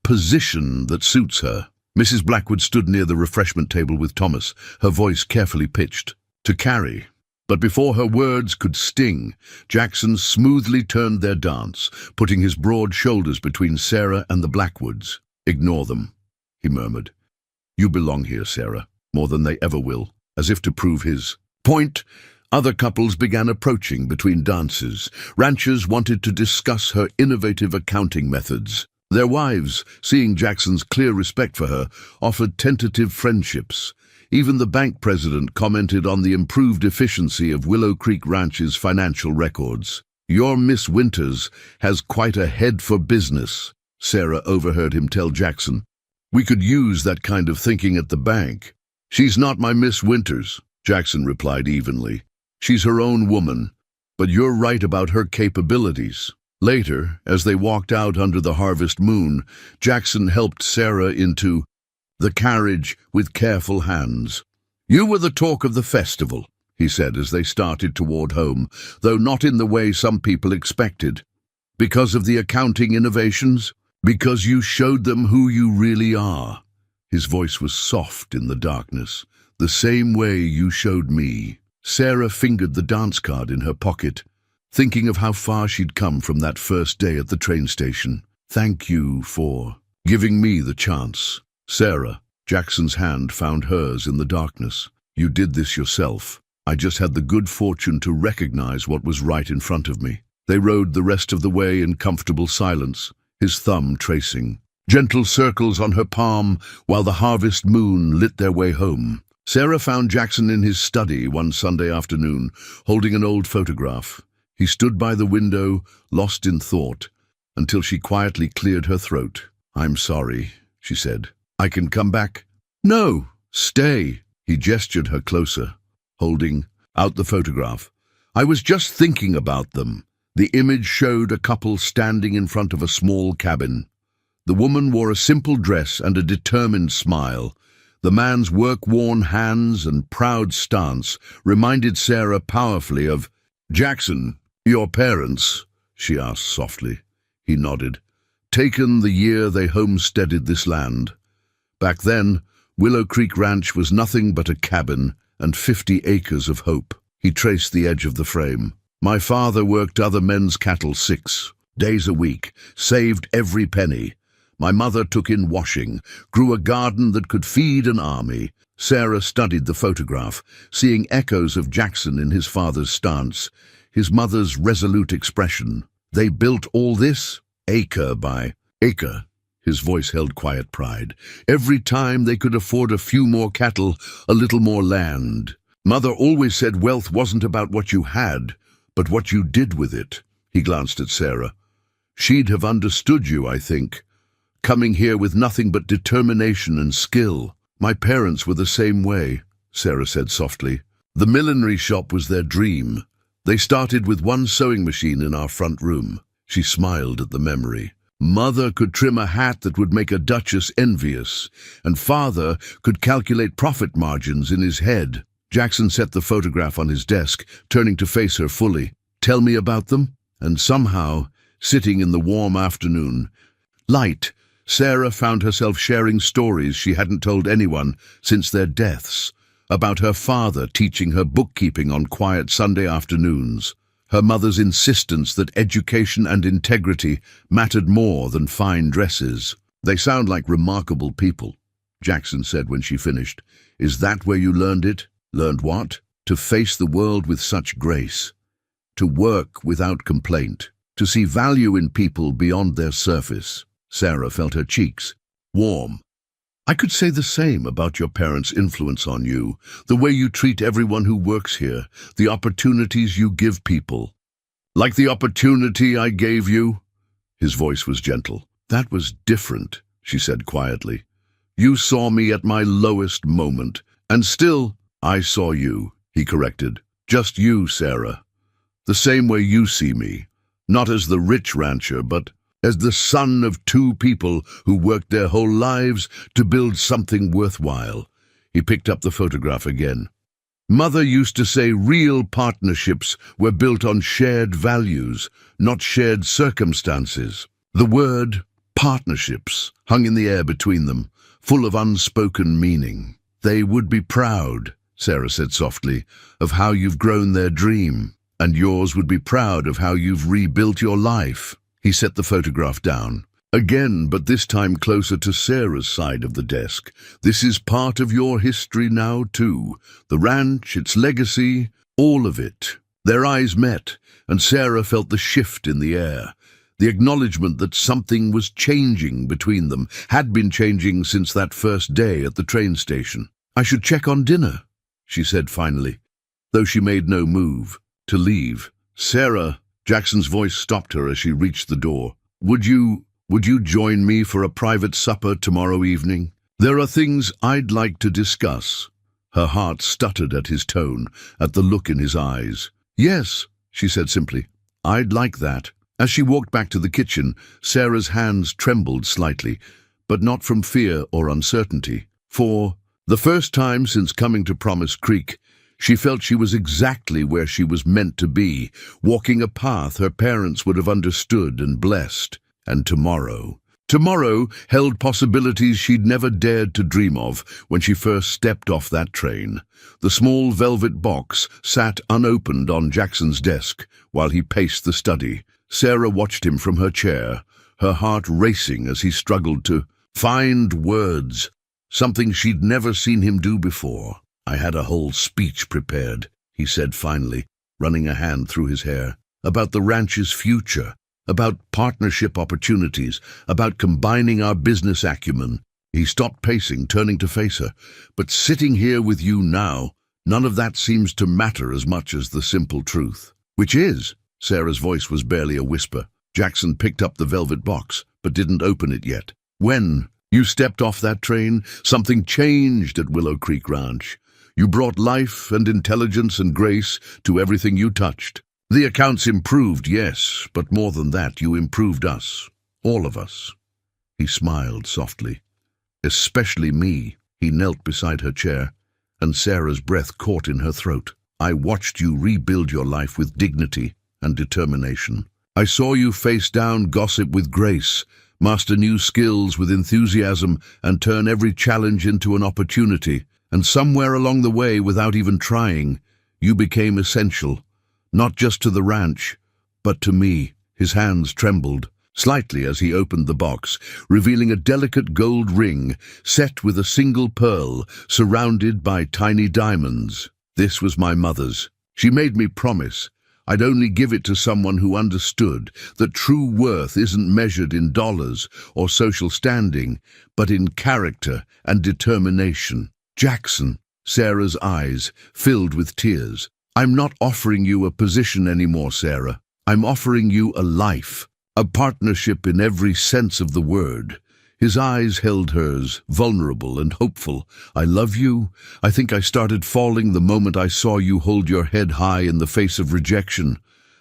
S1: position that suits her." Mrs. Blackwood stood near the refreshment table with Thomas, her voice carefully pitched. "To carry." But before her words could sting, Jackson smoothly turned their dance, putting his broad shoulders between Sarah and the Blackwoods. "Ignore them," he murmured. "You belong here, Sarah, more than they ever will." As if to prove his point, other couples began approaching between dances. Ranchers wanted to discuss her innovative accounting methods. Their wives, seeing Jackson's clear respect for her, offered tentative friendships. Even the bank president commented on the improved efficiency of Willow Creek Ranch's financial records. "Your Miss Winters has quite a head for business," Sarah overheard him tell Jackson. "We could use that kind of thinking at the bank." "She's not my Miss Winters," Jackson replied evenly. "She's her own woman, but you're right about her capabilities." Later, as they walked out under the harvest moon, Jackson helped Sarah into the carriage with careful hands. "You were the talk of the festival," he said as they started toward home, though not in the way some people expected. "Because of the accounting innovations? Because you showed them who you really are." His voice was soft in the darkness. "The same way you showed me." Sarah fingered the dance card in her pocket, thinking of how far she'd come from that first day at the train station. "Thank you for giving me the chance, Sarah." Jackson's hand found hers in the darkness. "You did this yourself. I just had the good fortune to recognize what was right in front of me." They rode the rest of the way in comfortable silence, his thumb tracing gentle circles on her palm while the harvest moon lit their way home. Sarah found Jackson in his study one Sunday afternoon, holding an old photograph. He stood by the window, lost in thought, until she quietly cleared her throat. "I'm sorry," she said. "I can come back?" "No, stay." He gestured her closer, holding out the photograph. "I was just thinking about them." The image showed a couple standing in front of a small cabin. The woman wore a simple dress and a determined smile. The man's work-worn hands and proud stance reminded Sarah powerfully of Jackson. "Your parents?" she asked softly. He nodded. "Taken the year they homesteaded this land. Back then, Willow Creek Ranch was nothing but a cabin and 50 acres of hope." He traced the edge of the frame. "My father worked other men's cattle 6 days a week, saved every penny. My mother took in washing, grew a garden that could feed an army." Sarah studied the photograph, seeing echoes of Jackson in his father's stance, his mother's resolute expression. "They built all this, acre by acre." His voice held quiet pride. "Every time they could afford a few more cattle, a little more land. Mother always said wealth wasn't about what you had, but what you did with it." He glanced at Sarah. "She'd have understood you, I think. Coming here with nothing but determination and skill." "My parents were the same way," Sarah said softly. "The millinery shop was their dream. They started with one sewing machine in our front room." She smiled at the memory. "Mother could trim a hat that would make a duchess envious, and father could calculate profit margins in his head." Jackson set the photograph on his desk, turning to face her fully. "Tell me about them?" And somehow, sitting in the warm afternoon light, Sarah found herself sharing stories she hadn't told anyone since their deaths, about her father teaching her bookkeeping on quiet Sunday afternoons, her mother's insistence that education and integrity mattered more than fine dresses. "They sound like remarkable people," Jackson said when she finished. "Is that where you learned it?" "Learned what?" "To face the world with such grace, to work without complaint, to see value in people beyond their surface." Sarah felt her cheeks warm. "I could say the same about your parents' influence on you, the way you treat everyone who works here, the opportunities you give people." "Like the opportunity I gave you?" His voice was gentle. "That was different," she said quietly. "You saw me at my lowest moment, and still I saw you," he corrected. "Just you, Sarah. The same way you see me, not as the rich rancher, but as the son of 2 people who worked their whole lives to build something worthwhile." He picked up the photograph again. "Mother used to say real partnerships were built on shared values, not shared circumstances." The word partnerships hung in the air between them, full of unspoken meaning. "They would be proud," Sarah said softly, "of how you've grown their dream, and yours would be proud of how you've rebuilt your life." He set the photograph down. "Again, but this time closer to Sarah's side of the desk. This is part of your history now, too. The ranch, its legacy, all of it." Their eyes met, and Sarah felt the shift in the air, the acknowledgement that something was changing between them, had been changing since that first day at the train station. "I should check on dinner," she said finally, though she made no move to leave. "Sarah," Jackson's voice stopped her as she reached the door. Would you join me for a private supper tomorrow evening? There are things I'd like to discuss." Her heart stuttered at his tone, at the look in his eyes. "Yes," she said simply. "I'd like that." As she walked back to the kitchen, Sarah's hands trembled slightly, but not from fear or uncertainty. For the first time since coming to Promise Creek, she felt she was exactly where she was meant to be, walking a path her parents would have understood and blessed. And tomorrow held possibilities she'd never dared to dream of when she first stepped off that train. The small velvet box sat unopened on Jackson's desk while he paced the study. Sarah watched him from her chair, her heart racing as he struggled to find words. something she'd never seen him do before. "I had a whole speech prepared," he said finally, running a hand through his hair, "about the ranch's future, about partnership opportunities, about combining our business acumen." He stopped pacing, turning to face her. "But sitting here with you now, none of that seems to matter as much as the simple truth." "Which is?" Sarah's voice was barely a whisper. Jackson picked up the velvet box, but didn't open it yet. "When you stepped off that train, something changed at Willow Creek Ranch. You brought life and intelligence and grace to everything you touched. The accounts improved, yes, but more than that, you improved us. All of us." He smiled softly. "Especially me." He knelt beside her chair, and Sarah's breath caught in her throat. "I watched you rebuild your life with dignity and determination. I saw you face down gossip with grace, master new skills with enthusiasm, and turn every challenge into an opportunity. And somewhere along the way, without even trying, you became essential, not just to the ranch, but to me." His hands trembled slightly as he opened the box, revealing a delicate gold ring set with a single pearl surrounded by tiny diamonds. "This was my mother's. She made me promise I'd only give it to someone who understood that true worth isn't measured in dollars or social standing, but in character and determination." "Jackson," Sarah's eyes filled with tears, "I'm not offering you a position anymore, Sarah. I'm offering you a life. A partnership in every sense of the word." His eyes held hers, vulnerable and hopeful. "I love you. I think I started falling the moment I saw you hold your head high in the face of rejection.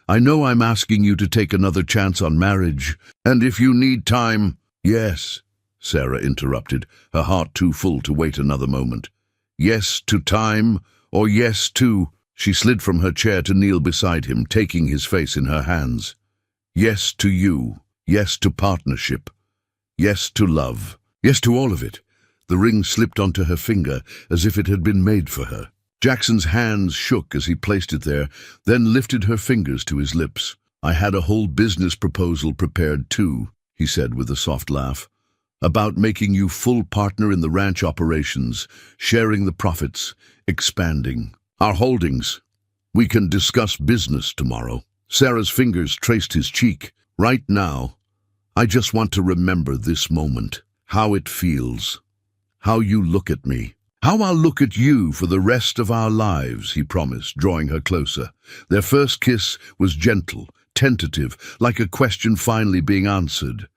S1: I know I'm asking you to take another chance on marriage, and if you need time—" "Yes," Sarah interrupted, her heart too full to wait another moment. "Yes to time, or yes to—" She slid from her chair to kneel beside him, taking his face in her hands. "Yes to you. Yes to partnership. Yes to love. Yes to all of it." The ring slipped onto her finger as if it had been made for her. Jackson's hands shook as he placed it there, then lifted her fingers to his lips. "I had a whole business proposal prepared too," he said with a soft laugh, "about making you full partner in the ranch operations, sharing the profits, expanding our holdings. We can discuss business tomorrow." Sarah's fingers traced his cheek. "Right now, I just want to remember this moment, how it feels, how you look at me, how I'll look at you for the rest of our lives," he promised, drawing her closer. Their first kiss was gentle, tentative, like a question finally being answered.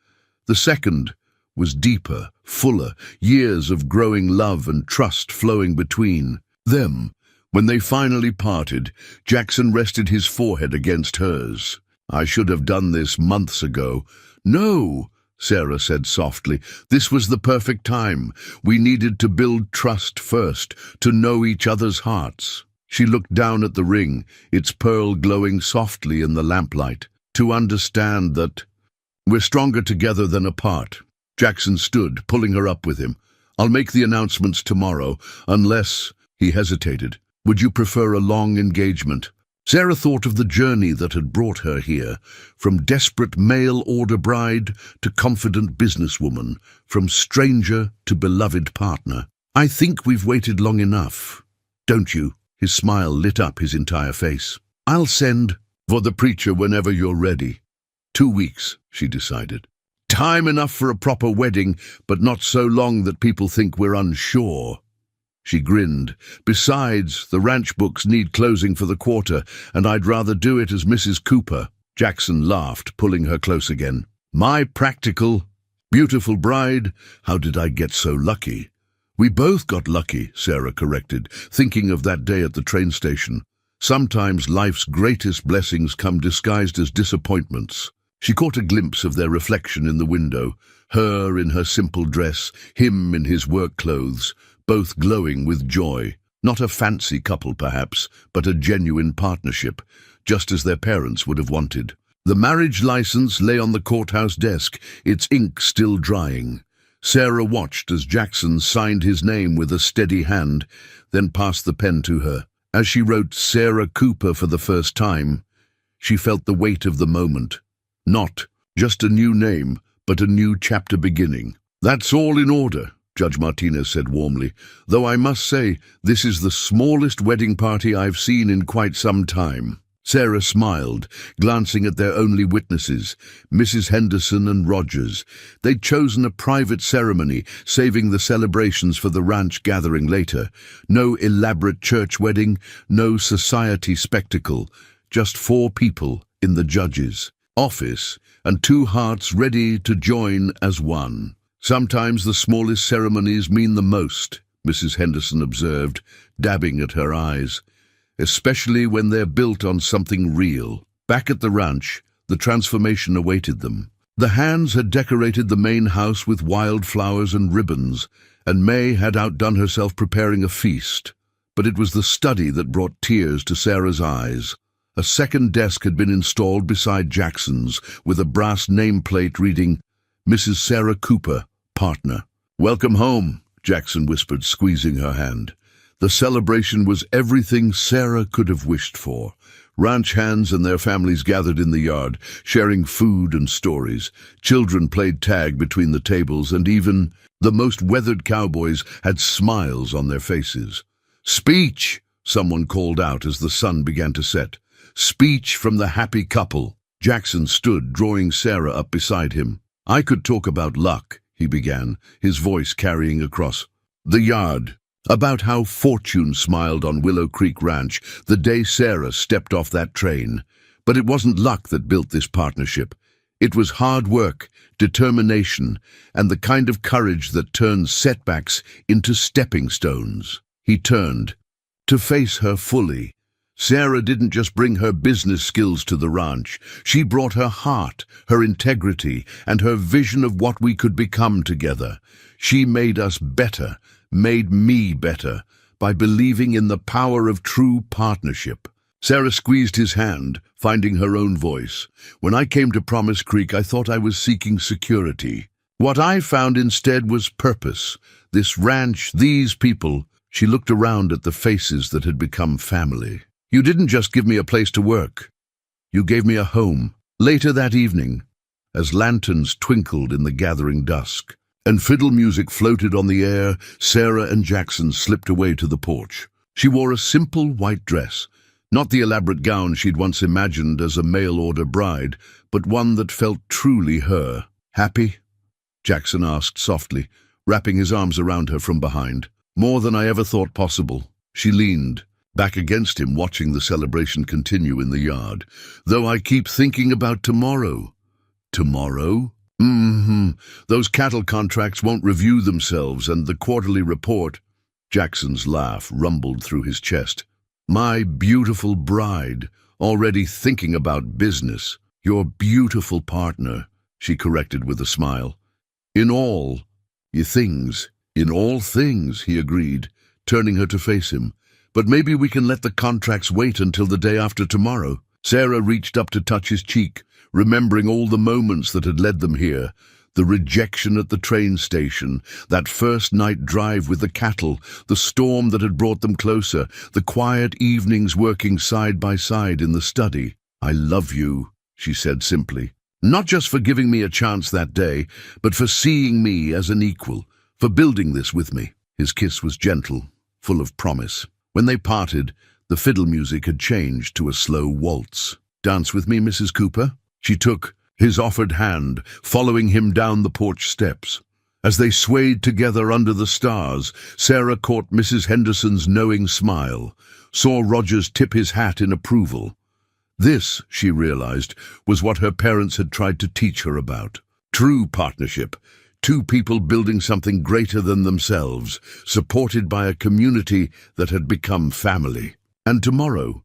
S1: The second was deeper, fuller, years of growing love and trust flowing between them. When they finally parted, Jackson rested his forehead against hers. "I should have done this months ago." "No," Sarah said softly. "This was the perfect time. We needed to build trust first, to know each other's hearts." She looked down at the ring, its pearl glowing softly in the lamplight. "To understand that we're stronger together than apart." Jackson stood, pulling her up with him. "I'll make the announcements tomorrow, unless—" He hesitated. "Would you prefer a long engagement?" Sarah thought of the journey that had brought her here, from desperate mail-order bride to confident businesswoman, from stranger to beloved partner. "I think we've waited long enough, don't you?" His smile lit up his entire face. "I'll send for the preacher whenever you're ready." 2 weeks, she decided. Time enough for a proper wedding, but not so long that people think we're unsure. She grinned. "Besides, the ranch books need closing for the quarter, and I'd rather do it as Mrs. Cooper." Jackson laughed, pulling her close again. "My practical, beautiful bride, how did I get so lucky?" "We both got lucky," Sarah corrected, thinking of that day at the train station. "Sometimes life's greatest blessings come disguised as disappointments." She caught a glimpse of their reflection in the window, her in her simple dress, him in his work clothes, both glowing with joy. Not a fancy couple, perhaps, but a genuine partnership, just as their parents would have wanted. The marriage license lay on the courthouse desk, its ink still drying. Sarah watched as Jackson signed his name with a steady hand, then passed the pen to her. As she wrote Sarah Cooper for the first time, she felt the weight of the moment. Not just a new name, but a new chapter beginning. "That's all in order," Judge Martinez said warmly, "though I must say this is the smallest wedding party I've seen in quite some time." Sarah smiled, glancing at their only witnesses, Mrs. Henderson and Rogers. They'd chosen a private ceremony, saving the celebrations for the ranch gathering later. No elaborate church wedding, no society spectacle, just 4 people in the judge's office and 2 hearts ready to join as one. "Sometimes the smallest ceremonies mean the most," Mrs. Henderson observed, dabbing at her eyes, "especially when they're built on something real." Back at the ranch, the transformation awaited them. The hands had decorated the main house with wildflowers and ribbons, and May had outdone herself preparing a feast. But it was the study that brought tears to Sarah's eyes. A second desk had been installed beside Jackson's, with a brass nameplate reading, "Mrs. Sarah Cooper, partner." "Welcome home," Jackson whispered, squeezing her hand. The celebration was everything Sarah could have wished for. Ranch hands and their families gathered in the yard, sharing food and stories. Children played tag between the tables, and even the most weathered cowboys had smiles on their faces. "Speech!" someone called out as the sun began to set. "Speech from the happy couple." Jackson stood, drawing Sarah up beside him. "I could talk about luck," he began, his voice carrying across the yard. About how fortune smiled on Willow Creek Ranch the day Sarah stepped off that train. But it wasn't luck that built this partnership. It was hard work, determination, and the kind of courage that turns setbacks into stepping stones. He turned to face her fully. Sarah didn't just bring her business skills to the ranch. She brought her heart, her integrity, and her vision of what we could become together. She made us better, made me better, by believing in the power of true partnership. Sarah squeezed his hand, finding her own voice. "When I came to Promise Creek, I thought I was seeking security. What I found instead was purpose. This ranch, these people." She looked around at the faces that had become family. "You didn't just give me a place to work. You gave me a home." Later that evening, as lanterns twinkled in the gathering dusk, and fiddle music floated on the air, Sarah and Jackson slipped away to the porch. She wore a simple white dress, not the elaborate gown she'd once imagined as a mail-order bride, but one that felt truly her. "Happy?" Jackson asked softly, wrapping his arms around her from behind. "More than I ever thought possible." She leaned back against him, watching the celebration continue in the yard. "Though I keep thinking about tomorrow." "Tomorrow?" Those cattle contracts won't review themselves, and the quarterly report." Jackson's laugh rumbled through his chest. "My beautiful bride, already thinking about business." "Your beautiful partner," she corrected with a smile. In all things, he agreed, turning her to face him. "But maybe we can let the contracts wait until the day after tomorrow." Sarah reached up to touch his cheek, remembering all the moments that had led them here. The rejection at the train station, that first night drive with the cattle, the storm that had brought them closer, the quiet evenings working side by side in the study. "I love you," she said simply. "Not just for giving me a chance that day, but for seeing me as an equal, for building this with me." His kiss was gentle, full of promise. When they parted, the fiddle music had changed to a slow waltz. "Dance with me, Mrs. Cooper?" She took his offered hand, following him down the porch steps. As they swayed together under the stars, Sarah caught Mrs. Henderson's knowing smile, saw Rogers tip his hat in approval. This, she realized, was what her parents had tried to teach her about. True partnership. 2 people building something greater than themselves, supported by a community that had become family. And tomorrow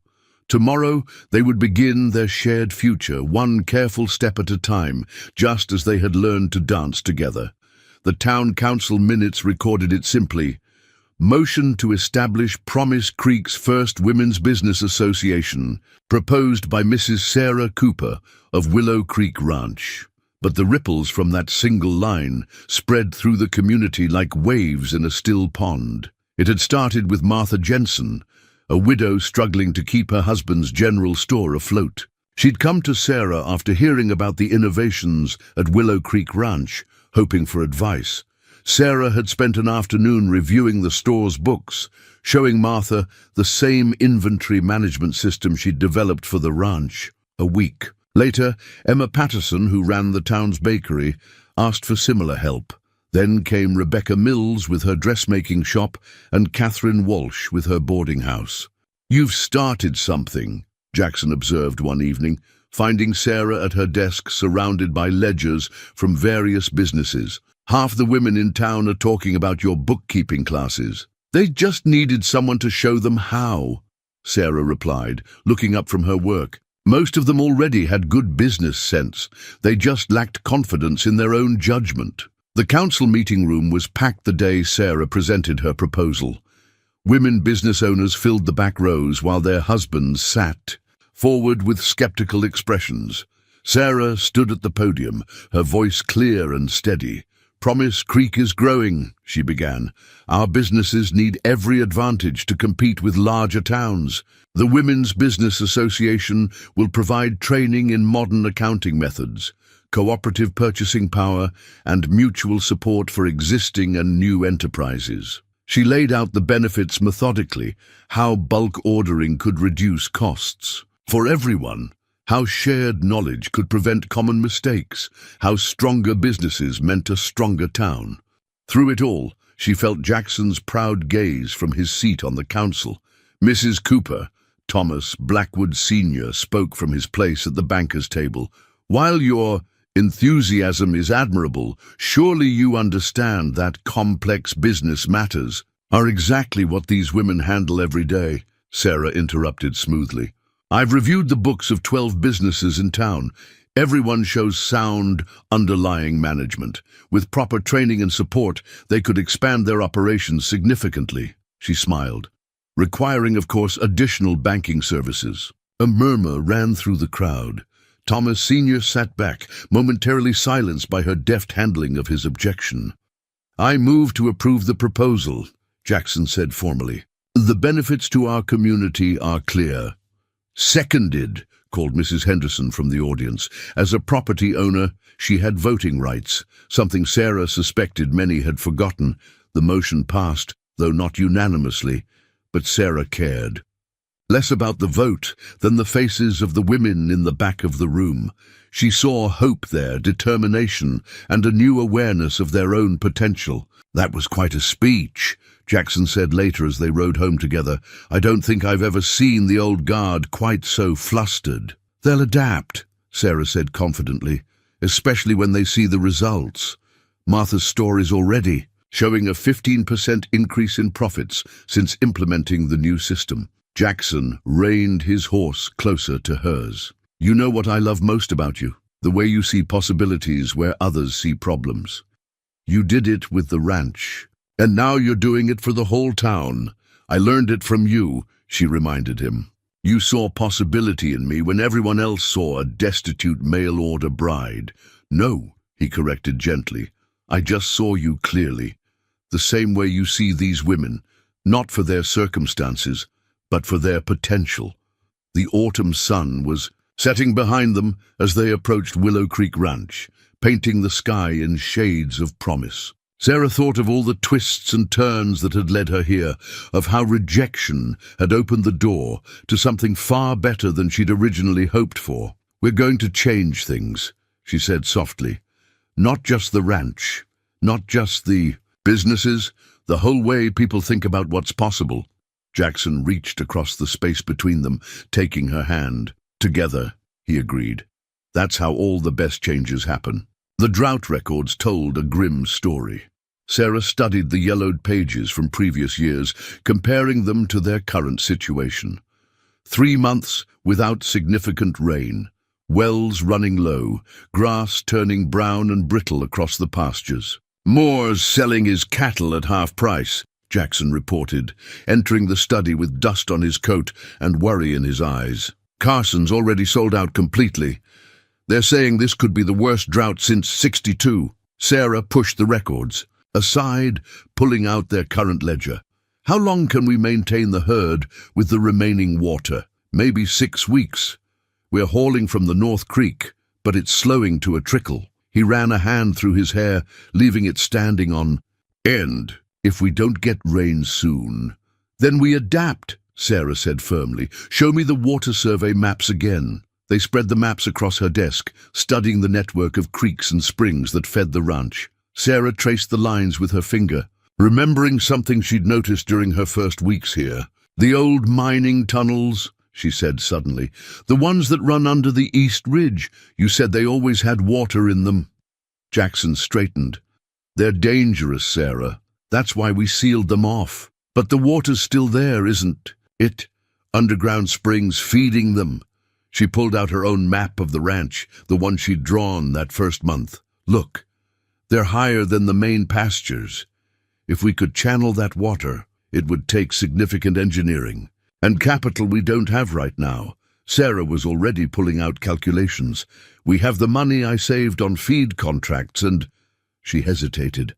S1: they would begin their shared future, one careful step at a time, just as they had learned to dance together. The town council minutes recorded it simply: "Motion to establish Promise Creek's first women's business association, proposed by Mrs. Sarah Cooper of Willow Creek Ranch." But the ripples from that single line spread through the community like waves in a still pond. It had started with Martha Jensen, a widow struggling to keep her husband's general store afloat. She'd come to Sarah after hearing about the innovations at Willow Creek Ranch, hoping for advice. Sarah had spent an afternoon reviewing the store's books, showing Martha the same inventory management system she'd developed for the ranch. A week later, Emma Patterson, who ran the town's bakery, asked for similar help. Then came Rebecca Mills with her dressmaking shop and Catherine Walsh with her boarding house. "You've started something," Jackson observed one evening, finding Sarah at her desk surrounded by ledgers from various businesses. "Half the women in town are talking about your bookkeeping classes." "They just needed someone to show them how," Sarah replied, looking up from her work. "Most of them already had good business sense. They just lacked confidence in their own judgment." The council meeting room was packed the day Sarah presented her proposal. Women business owners filled the back rows while their husbands sat forward with skeptical expressions. Sarah stood at the podium, her voice clear and steady. "Promise Creek is growing," she began. "Our businesses need every advantage to compete with larger towns. The Women's Business Association will provide training in modern accounting methods, cooperative purchasing power, and mutual support for existing and new enterprises." She laid out the benefits methodically, how bulk ordering could reduce costs for everyone, how shared knowledge could prevent common mistakes, how stronger businesses meant a stronger town. Through it all, she felt Jackson's proud gaze from his seat on the council. Mrs. Cooper, Thomas Blackwood Sr., spoke from his place at the banker's table. "While your enthusiasm is admirable, surely you understand that complex business matters are exactly what these women handle every day," Sarah interrupted smoothly. "I've reviewed the books of 12 businesses in town. Everyone shows sound, underlying management. With proper training and support, they could expand their operations significantly." She smiled. "Requiring, of course, additional banking services." A murmur ran through the crowd. Thomas Sr. sat back, momentarily silenced by her deft handling of his objection. "I move to approve the proposal," Jackson said formally. "The benefits to our community are clear." "Seconded," called Mrs. Henderson from the audience. As a property owner, she had voting rights, something Sarah suspected many had forgotten. The motion passed, though not unanimously, but Sarah cared. Less about the vote than the faces of the women in the back of the room. She saw hope there, determination, and a new awareness of their own potential. "That was quite a speech," Jackson said later as they rode home together. "I don't think I've ever seen the old guard quite so flustered." "They'll adapt," Sarah said confidently, "especially when they see the results. Martha's store is already showing a 15% increase in profits since implementing the new system." Jackson reined his horse closer to hers. "You know what I love most about you? The way you see possibilities where others see problems. You did it with the ranch, and now you're doing it for the whole town. I learned it from you," she reminded him. "You saw possibility in me when everyone else saw a destitute mail-order bride." "No," he corrected gently. "I just saw you clearly. The same way you see these women, not for their circumstances, but for their potential." The autumn sun was setting behind them as they approached Willow Creek Ranch, painting the sky in shades of promise. Sarah thought of all the twists and turns that had led her here, of how rejection had opened the door to something far better than she'd originally hoped for. "We're going to change things," she said softly. "Not just the ranch, not just the businesses, the whole way people think about what's possible." Jackson reached across the space between them, taking her hand. "Together," he agreed. "That's how all the best changes happen." The drought records told a grim story. Sarah studied the yellowed pages from previous years, comparing them to their current situation. 3 months without significant rain, wells running low, grass turning brown and brittle across the pastures. "Moore's selling his cattle at half price," Jackson reported, entering the study with dust on his coat and worry in his eyes. "Carson's already sold out completely. They're saying this could be the worst drought since '62. Sarah pushed the records aside, pulling out their current ledger. "How long can we maintain the herd with the remaining water? Maybe 6 weeks. We're hauling from the North Creek, but it's slowing to a trickle." He ran a hand through his hair, leaving it standing on End. If we don't get rain soon, then we adapt, Sarah said firmly. Show me the water survey maps again. They spread the maps across her desk, studying the network of creeks and springs that fed the ranch. Sarah traced the lines with her finger, remembering something she'd noticed during her first weeks here. The old mining tunnels, she said suddenly. The ones that run under the East Ridge. You said they always had water in them. Jackson straightened. They're dangerous, Sarah. That's why we sealed them off. But the water's still there, isn't it? Underground springs feeding them. She pulled out her own map of the ranch, the one she'd drawn that first month. Look, they're higher than the main pastures. If we could channel that water, it would take significant engineering and capital we don't have right now. Sarah was already pulling out calculations. We have the money I saved on feed contracts and... She hesitated.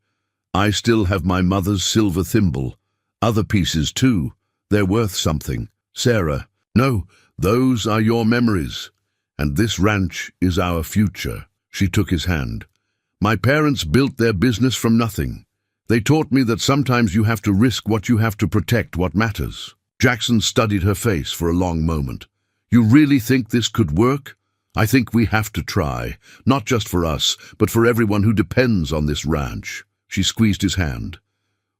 S1: I still have my mother's silver thimble. Other pieces too. They're worth something. Sarah, no, those are your memories. And this ranch is our future. She took his hand. My parents built their business from nothing. They taught me that sometimes you have to risk what you have to protect what matters. Jackson studied her face for a long moment. You really think this could work? I think we have to try, not just for us, but for everyone who depends on this ranch. She squeezed his hand.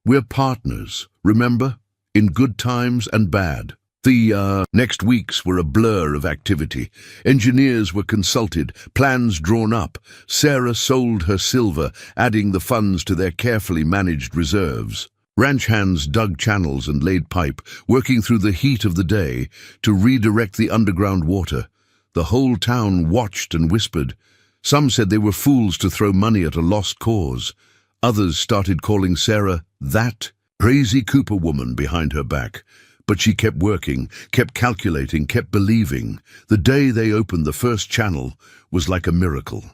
S1: We're partners, remember? In good times and bad. The next weeks were a blur of activity. Engineers were consulted, plans drawn up. Sarah sold her silver, adding the funds to their carefully managed reserves. Ranch hands dug channels and laid pipe, working through the heat of the day to redirect the underground water. The whole town watched and whispered. Some said they were fools to throw money at a lost cause. Others started calling Sarah that crazy Cooper woman behind her back. But she kept working, kept calculating, kept believing. The day they opened the first channel was like a miracle.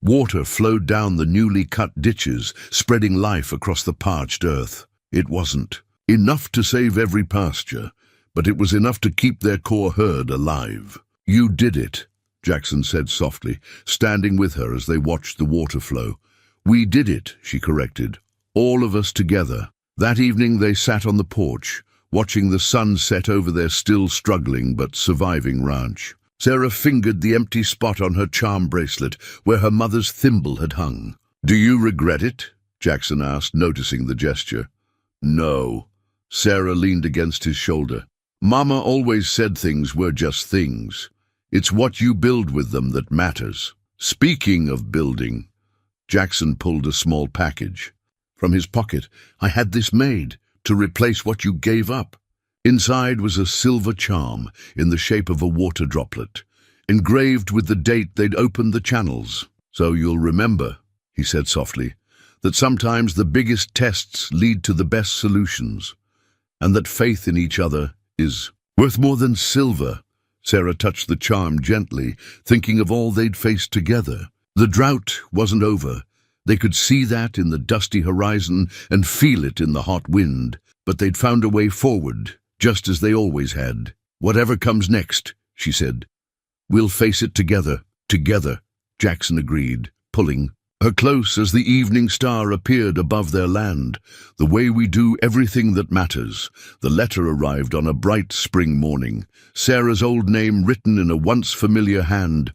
S1: Water flowed down the newly cut ditches, spreading life across the parched earth. It wasn't enough to save every pasture, but it was enough to keep their core herd alive. You did it, Jackson said softly, standing with her as they watched the water flow. We did it, she corrected, all of us together. That evening they sat on the porch, watching the sun set over their still struggling but surviving ranch. Sarah fingered the empty spot on her charm bracelet where her mother's thimble had hung. Do you regret it? Jackson asked, noticing the gesture. No. Sarah leaned against his shoulder. Mama always said things were just things. It's what you build with them that matters. Speaking of building, Jackson pulled a small package. From his pocket, I had this made to replace what you gave up. Inside was a silver charm in the shape of a water droplet, engraved with the date they'd opened the channels. So you'll remember, he said softly, that sometimes the biggest tests lead to the best solutions, and that faith in each other is worth more than silver. Sarah touched the charm gently, thinking of all they'd faced together. The drought wasn't over. They could see that in the dusty horizon and feel it in the hot wind, but they'd found a way forward, just as they always had. Whatever comes next, she said. We'll face it together, Jackson agreed, pulling her close as the evening star appeared above their land. The way we do everything that matters. The letter arrived on a bright spring morning, Sarah's old name written in a once familiar hand.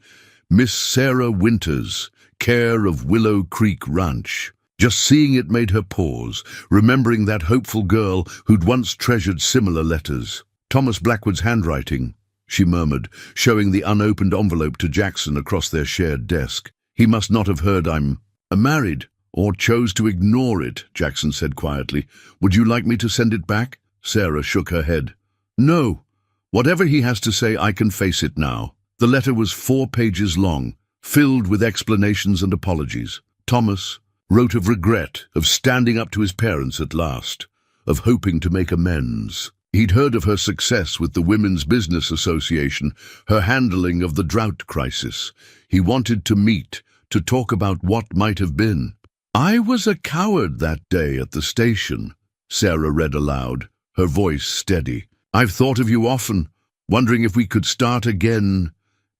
S1: Miss Sarah Winters, care of Willow Creek Ranch. Just seeing it made her pause, remembering that hopeful girl who'd once treasured similar letters. Thomas Blackwood's handwriting, she murmured, showing the unopened envelope to Jackson across their shared desk. He must not have heard I'm married, or chose to ignore it, Jackson said quietly. Would you like me to send it back? Sarah shook her head. No. Whatever he has to say, I can face it now. The letter was 4 pages long, filled with explanations and apologies. Thomas wrote of regret, of standing up to his parents at last, of hoping to make amends. He'd heard of her success with the Women's Business Association, her handling of the drought crisis. He wanted to meet, to talk about what might have been. I was a coward that day at the station, Sarah read aloud, her voice steady. I've thought of you often, wondering if we could start again.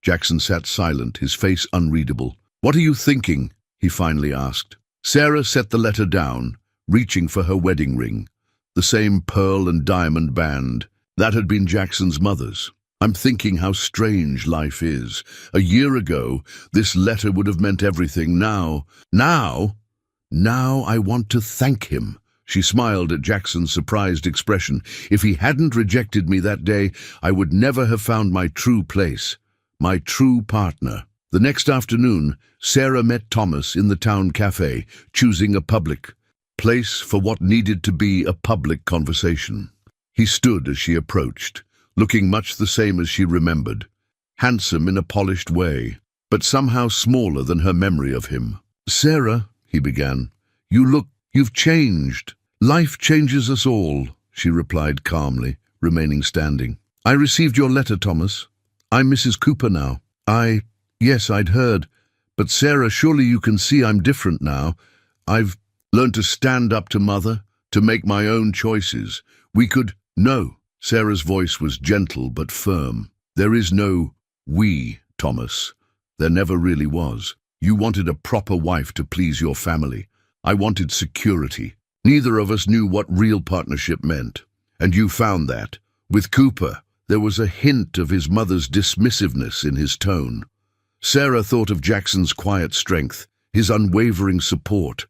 S1: Jackson sat silent, his face unreadable. What are you thinking? He finally asked. Sarah set the letter down, reaching for her wedding ring, the same pearl and diamond band. That had been Jackson's mother's. I'm thinking how strange life is. A year ago, this letter would have meant everything. Now I want to thank him. She smiled at Jackson's surprised expression. If he hadn't rejected me that day, I would never have found my true place, my true partner. The next afternoon, Sarah met Thomas in the town cafe, choosing a public place for what needed to be a public conversation. He stood as she approached, looking much the same as she remembered, handsome in a polished way, but somehow smaller than her memory of him. "Sarah," he began, you've changed. "Life changes us all," she replied calmly, remaining standing. "I received your letter, Thomas. I'm Mrs. Cooper now." Yes, I'd heard. But Sarah, surely you can see I'm different now. I've learned to stand up to Mother, to make my own choices. No." Sarah's voice was gentle but firm. "There is no we, Thomas. There never really was. You wanted a proper wife to please your family. I wanted security. Neither of us knew what real partnership meant. And you found that. With Cooper, there was a hint of his mother's dismissiveness in his tone." Sarah thought of Jackson's quiet strength, his unwavering support,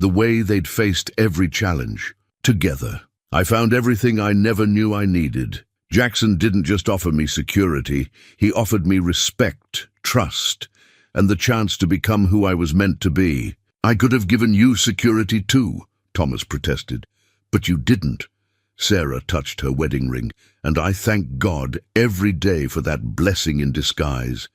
S1: the way they'd faced every challenge. Together. "I found everything I never knew I needed. Jackson didn't just offer me security, he offered me respect, trust, and the chance to become who I was meant to be. I could have given you security too," Thomas protested. "But you didn't." Sarah touched her wedding ring, "and I thank God every day for that blessing in disguise.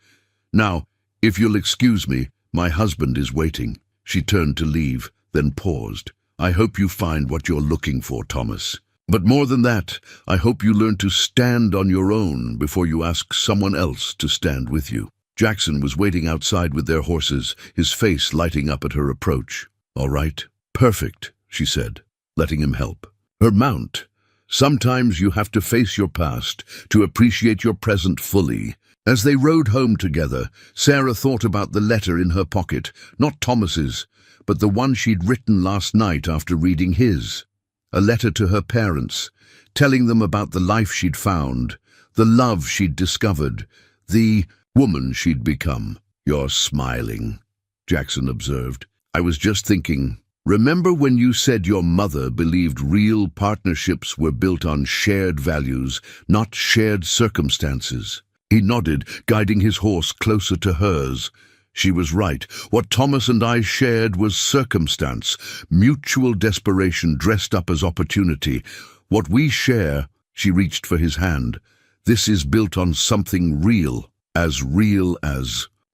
S1: Now, if you'll excuse me, my husband is waiting." She turned to leave, then paused. "I hope you find what you're looking for, Thomas. But more than that, I hope you learn to stand on your own before you ask someone else to stand with you." Jackson was waiting outside with their horses, his face lighting up at her approach. "All right." "Perfect," she said, letting him help her mount. "Sometimes you have to face your past to appreciate your present fully." As they rode home together, Sarah thought about the letter in her pocket, not Thomas's, but the one she'd written last night after reading his. A letter to her parents, telling them about the life she'd found, the love she'd discovered, the woman she'd become. "You're smiling," Jackson observed. "I was just thinking, remember when you said your mother believed real partnerships were built on shared values, not shared circumstances?" He nodded, guiding his horse closer to hers. She was right. What Thomas and I shared was circumstance, mutual desperation dressed up as opportunity. What we share, she reached for his hand, this is built on something real as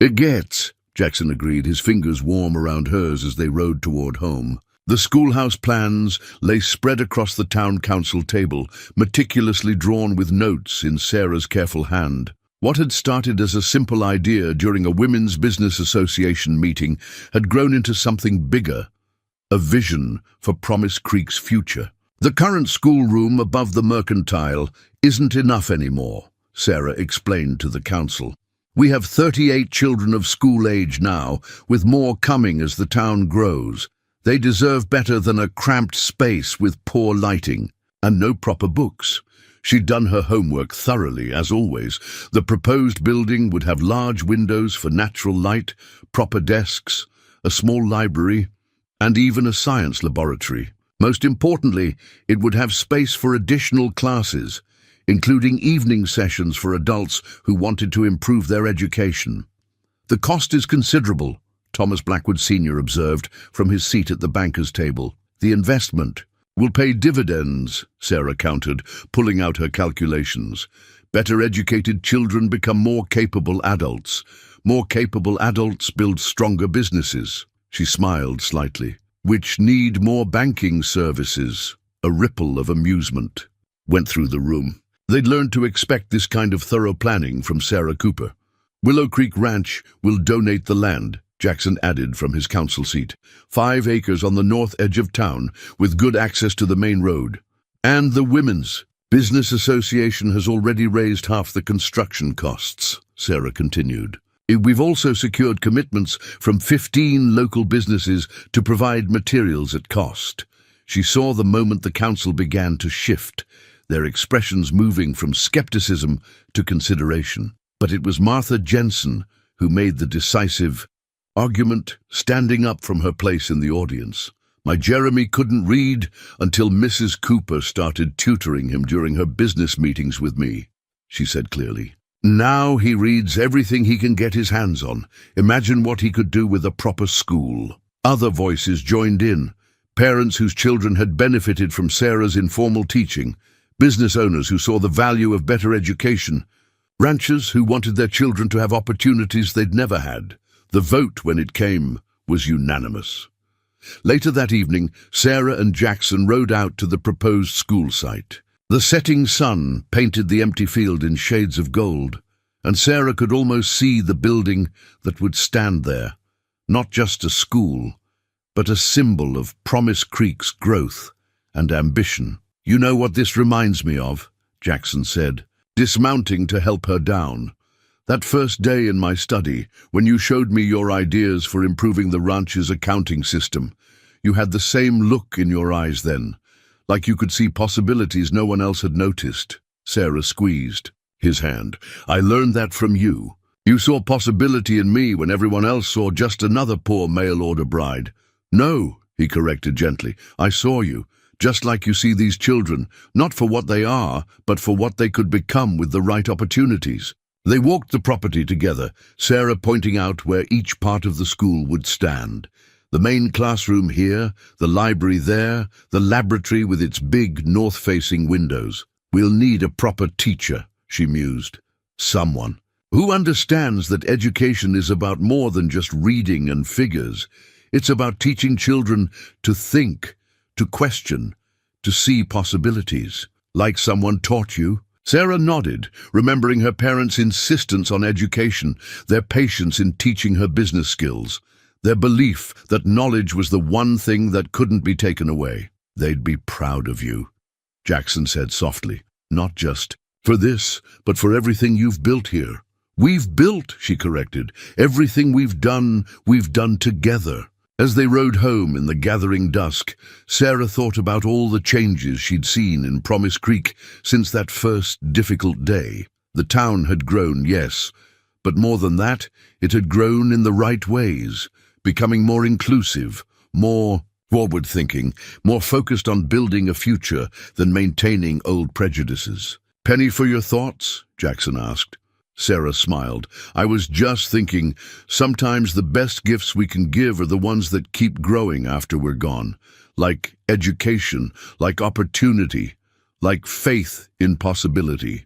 S1: it gets, Jackson agreed, his fingers warm around hers as they rode toward home. The schoolhouse plans lay spread across the town council table, meticulously drawn with notes in Sarah's careful hand. What had started as a simple idea during a women's business association meeting had grown into something bigger, a vision for Promise Creek's future. "The current schoolroom above the mercantile isn't enough anymore," Sarah explained to the council. "We have 38 children of school age now, with more coming as the town grows. They deserve better than a cramped space with poor lighting and no proper books." She'd done her homework thoroughly, as always. The proposed building would have large windows for natural light, proper desks, a small library, and even a science laboratory. Most importantly, it would have space for additional classes, including evening sessions for adults who wanted to improve their education. "The cost is considerable," Thomas Blackwood Sr. observed from his seat at the banker's table. "The investment will pay dividends," Sarah countered, pulling out her calculations. "Better educated children become more capable adults. More capable adults build stronger businesses." She smiled slightly. "Which need more banking services." A ripple of amusement went through the room. They'd learned to expect this kind of thorough planning from Sarah Cooper. "Willow Creek Ranch will donate the land," Jackson added from his council seat. 5 acres on the north edge of town, with good access to the main road. "And the Women's Business Association has already raised half the construction costs," Sarah continued. "We've also secured commitments from 15 local businesses to provide materials at cost." She saw the moment the council began to shift, their expressions moving from skepticism to consideration. But it was Martha Jensen who made the decisive argument, standing up from her place in the audience. My Jeremy couldn't read until Mrs. Cooper started tutoring him during her business meetings with me, she said clearly. Now he reads everything he can get his hands on. Imagine what he could do with a proper school. Other voices joined in. Parents whose children had benefited from Sarah's informal teaching. Business owners who saw the value of better education. Ranchers who wanted their children to have opportunities they'd never had. The vote, when it came, was unanimous. Later that evening, Sarah and Jackson rode out to the proposed school site. The setting sun painted the empty field in shades of gold, and Sarah could almost see the building that would stand there, not just a school, but a symbol of Promise Creek's growth and ambition. You know what this reminds me of, Jackson said, dismounting to help her down. That first day in my study, when you showed me your ideas for improving the ranch's accounting system, you had the same look in your eyes then, like you could see possibilities no one else had noticed. Sarah squeezed his hand. I learned that from you. You saw possibility in me when everyone else saw just another poor mail-order bride. No, he corrected gently. I saw you, just like you see these children, not for what they are, but for what they could become with the right opportunities. They walked the property together, Sarah pointing out where each part of the school would stand. The main classroom here, the library there, the laboratory with its big north-facing windows. We'll need a proper teacher, she mused. Someone who understands that education is about more than just reading and figures. It's about teaching children to think, to question, to see possibilities. Like someone taught you? Sarah nodded, remembering her parents' insistence on education, their patience in teaching her business skills, their belief that knowledge was the one thing that couldn't be taken away. They'd be proud of you, Jackson said softly. Not just for this, but for everything you've built here. We've built, she corrected. Everything we've done together. As they rode home in the gathering dusk, Sarah thought about all the changes she'd seen in Promise Creek since that first difficult day. The town had grown, yes, but more than that, it had grown in the right ways, becoming more inclusive, more forward-thinking, more focused on building a future than maintaining old prejudices. Penny for your thoughts? Jackson asked. Sarah smiled. I was just thinking, sometimes the best gifts we can give are the ones that keep growing after we're gone. Like education, like opportunity, like faith in possibility.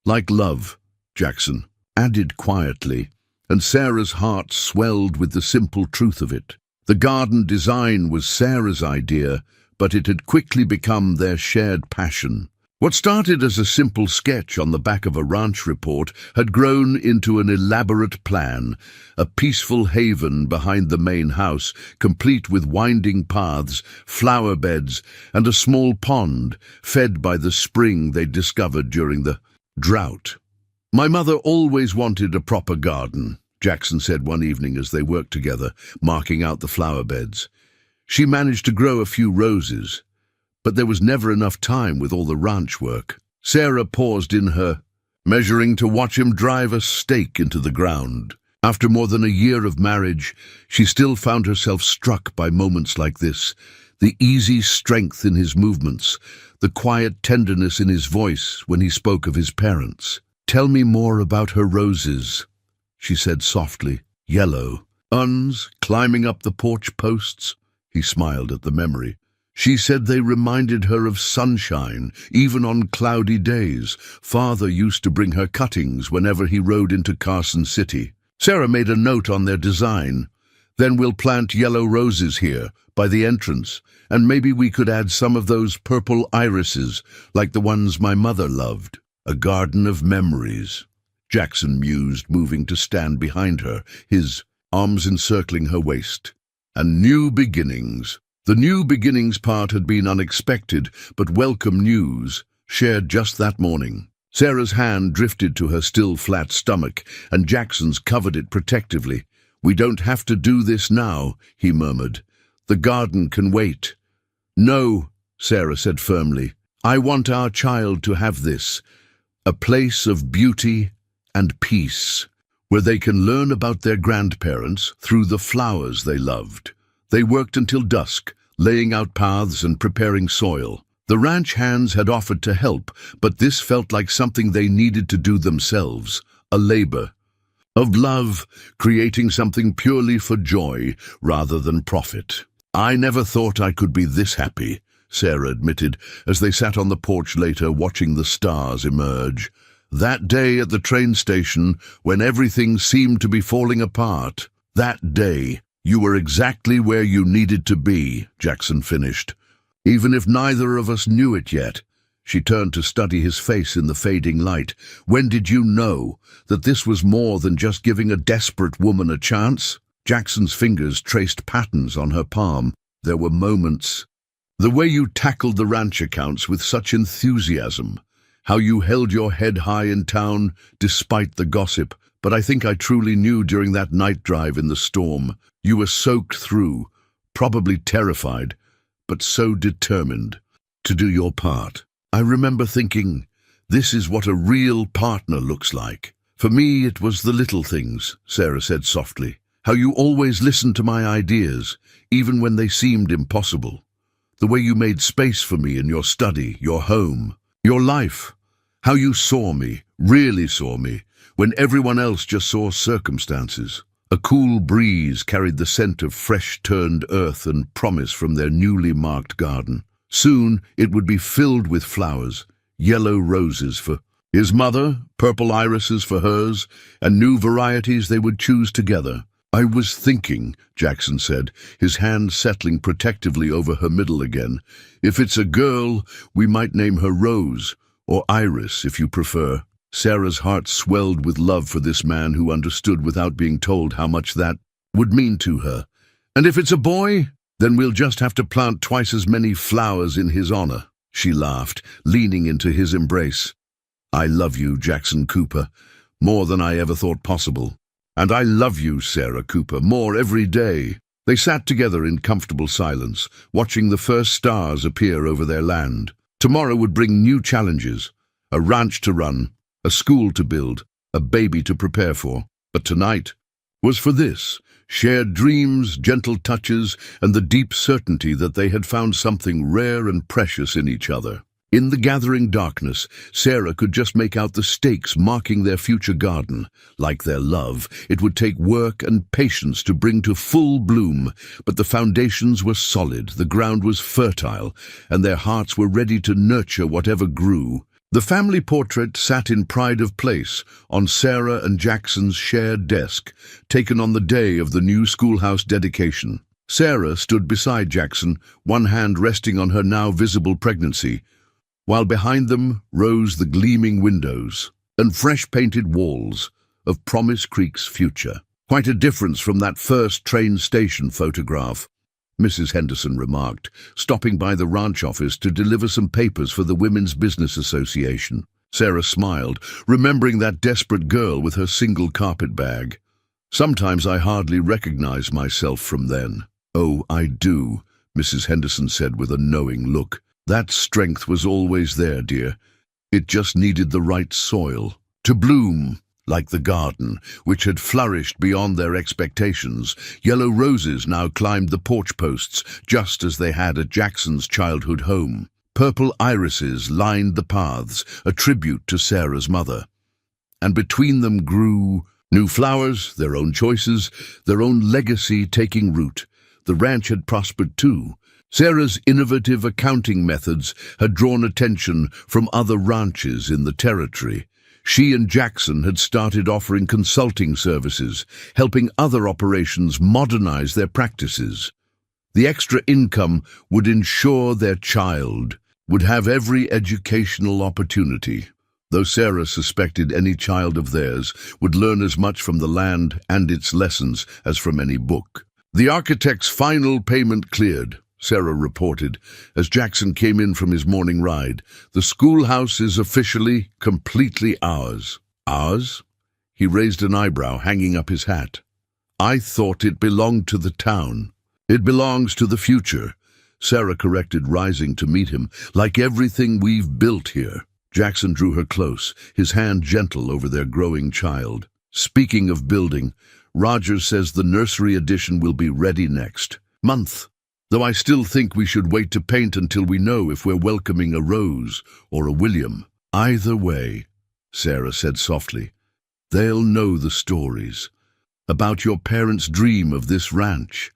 S1: Like love, Jackson added quietly, and Sarah's heart swelled with the simple truth of it. The garden design was Sarah's idea, but it had quickly become their shared passion. What started as a simple sketch on the back of a ranch report had grown into an elaborate plan, a peaceful haven behind the main house, complete with winding paths, flower beds, and a small pond fed by the spring they discovered during the drought. My mother always wanted a proper garden, Jackson said one evening as they worked together, marking out the flower beds. She managed to grow a few roses, but there was never enough time with all the ranch work. Sarah paused in her measuring to watch him drive a stake into the ground. After more than a year of marriage, she still found herself struck by moments like this, the easy strength in his movements, the quiet tenderness in his voice when he spoke of his parents. Tell me more about her roses, she said softly. Yellow. Uns climbing up the porch posts? He smiled at the memory. She said they reminded her of sunshine, even on cloudy days. Father used to bring her cuttings whenever he rode into Carson City. Sarah made a note on their design. Then we'll plant yellow roses here, by the entrance, and maybe we could add some of those purple irises, like the ones my mother loved. A garden of memories, Jackson mused, moving to stand behind her, his arms encircling her waist. And new beginnings. The new beginnings part had been unexpected, but welcome news, shared just that morning. Sarah's hand drifted to her still flat stomach, and Jackson's covered it protectively. We don't have to do this now, he murmured. The garden can wait. No, Sarah said firmly. I want our child to have this, a place of beauty and peace, where they can learn about their grandparents through the flowers they loved. They worked until dusk, laying out paths and preparing soil. The ranch hands had offered to help, but this felt like something they needed to do themselves, a labor of love, creating something purely for joy rather than profit. I never thought I could be this happy, Sarah admitted, as they sat on the porch later watching the stars emerge. That day at the train station, when everything seemed to be falling apart, that day, you were exactly where you needed to be, Jackson finished. Even if neither of us knew it yet. She turned to study his face in the fading light. When did you know that this was more than just giving a desperate woman a chance? Jackson's fingers traced patterns on her palm. There were moments. The way you tackled the ranch accounts with such enthusiasm. How you held your head high in town despite the gossip. But I think I truly knew during that night drive in the storm. You were soaked through, probably terrified, but so determined to do your part. I remember thinking, this is what a real partner looks like. For me, it was the little things, Sarah said softly. How you always listened to my ideas, even when they seemed impossible. The way you made space for me in your study, your home, your life. How you saw me, really saw me, when everyone else just saw circumstances. A cool breeze carried the scent of fresh-turned earth and promise from their newly marked garden. Soon it would be filled with flowers, yellow roses for his mother, purple irises for hers, and new varieties they would choose together. I was thinking, Jackson said, his hand settling protectively over her middle again. If it's a girl, we might name her Rose, or Iris if you prefer. Sarah's heart swelled with love for this man who understood without being told how much that would mean to her. And if it's a boy, then we'll just have to plant twice as many flowers in his honor, she laughed, leaning into his embrace. I love you, Jackson Cooper, more than I ever thought possible. And I love you, Sarah Cooper, more every day. They sat together in comfortable silence, watching the first stars appear over their land. Tomorrow would bring new challenges, a ranch to run, a school to build, a baby to prepare for. But tonight was for this. Shared dreams, gentle touches, and the deep certainty that they had found something rare and precious in each other. In the gathering darkness, Sarah could just make out the stakes marking their future garden. Like their love, it would take work and patience to bring to full bloom, but the foundations were solid, the ground was fertile, and their hearts were ready to nurture whatever grew. The family portrait sat in pride of place on Sarah and Jackson's shared desk, taken on the day of the new schoolhouse dedication. Sarah stood beside Jackson, one hand resting on her now visible pregnancy, while behind them rose the gleaming windows and fresh-painted walls of Promise Creek's future. Quite a difference from that first train station photograph, Mrs. Henderson remarked, stopping by the ranch office to deliver some papers for the Women's Business Association. Sarah smiled, remembering that desperate girl with her single carpet bag. Sometimes I hardly recognize myself from then. Oh, I do, Mrs. Henderson said with a knowing look. That strength was always there, dear. It just needed the right soil to bloom. Like the garden, which had flourished beyond their expectations, yellow roses now climbed the porch posts, just as they had at Jackson's childhood home. Purple irises lined the paths, a tribute to Sarah's mother. And between them grew new flowers, their own choices, their own legacy taking root. The ranch had prospered too. Sarah's innovative accounting methods had drawn attention from other ranches in the territory. She and Jackson had started offering consulting services, helping other operations modernize their practices. The extra income would ensure their child would have every educational opportunity, though Sarah suspected any child of theirs would learn as much from the land and its lessons as from any book. The architect's final payment cleared, Sarah reported, as Jackson came in from his morning ride. The schoolhouse is officially, completely ours. Ours? He raised an eyebrow, hanging up his hat. I thought it belonged to the town. It belongs to the future. Sarah corrected, rising to meet him. Like everything we've built here. Jackson drew her close, his hand gentle over their growing child. Speaking of building, Rogers says the nursery addition will be ready next month. Though I still think we should wait to paint until we know if we're welcoming a Rose or a William. Either way, Sarah said softly, they'll know the stories. About your parents' dream of this ranch.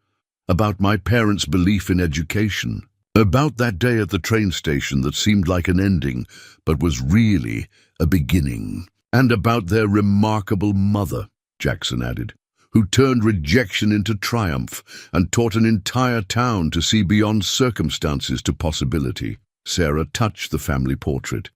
S1: About my parents' belief in education. About that day at the train station that seemed like an ending, but was really a beginning. And about their remarkable mother, Jackson added, who turned rejection into triumph and taught an entire town to see beyond circumstances to possibility. Sarah touched the family portrait,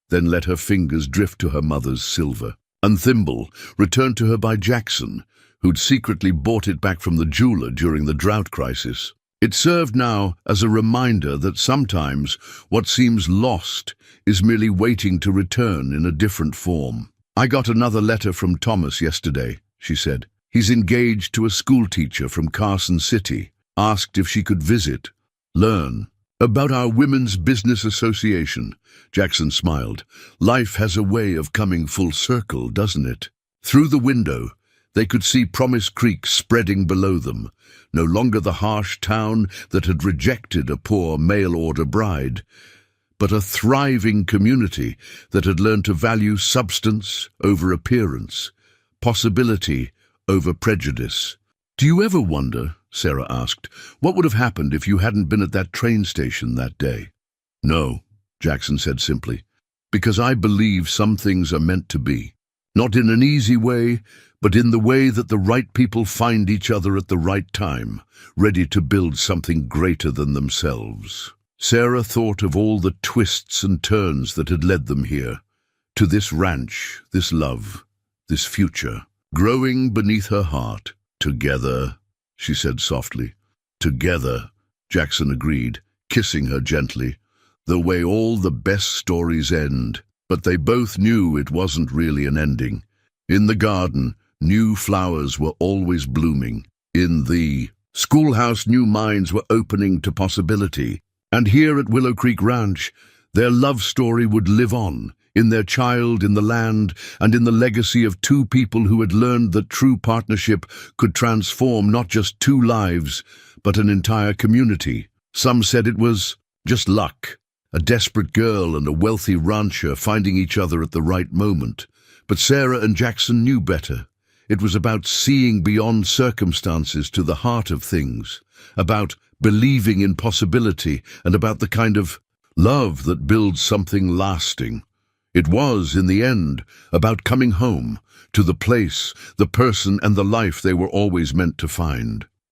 S1: then let her fingers drift to her mother's silver. And thimble, returned to her by Jackson, who'd secretly bought it back from the jeweler during the drought crisis. It served now as a reminder that sometimes what seems lost is merely waiting to return in a different form. I got another letter from Thomas yesterday, she said. He's engaged to a schoolteacher from Carson City, asked if she could visit, learn about our Women's Business Association. Jackson smiled. Life has a way of coming full circle, doesn't it? Through the window, they could see Promise Creek spreading below them, no longer the harsh town that had rejected a poor mail-order bride, but a thriving community that had learned to value substance over appearance, possibility over prejudice. Do you ever wonder, Sarah asked, what would have happened if you hadn't been at that train station that day? No, Jackson said simply, because I believe some things are meant to be. Not in an easy way, but in the way that the right people find each other at the right time, ready to build something greater than themselves. Sarah thought of all the twists and turns that had led them here, to this ranch, this love, this future, growing beneath her heart. Together, she said softly. Together, Jackson agreed, kissing her gently, the way all the best stories end. But they both knew it wasn't really an ending. In the garden, new flowers were always blooming. In the schoolhouse, new minds were opening to possibility. And here at Willow Creek Ranch, their love story would live on, in their child, in the land, and in the legacy of two people who had learned that true partnership could transform not just two lives, but an entire community. Some said it was just luck, a desperate girl and a wealthy rancher finding each other at the right moment. But Sarah and Jackson knew better. It was about seeing beyond circumstances to the heart of things, about believing in possibility, and about the kind of love that builds something lasting. It was, in the end, about coming home, to the place, the person, and the life they were always meant to find.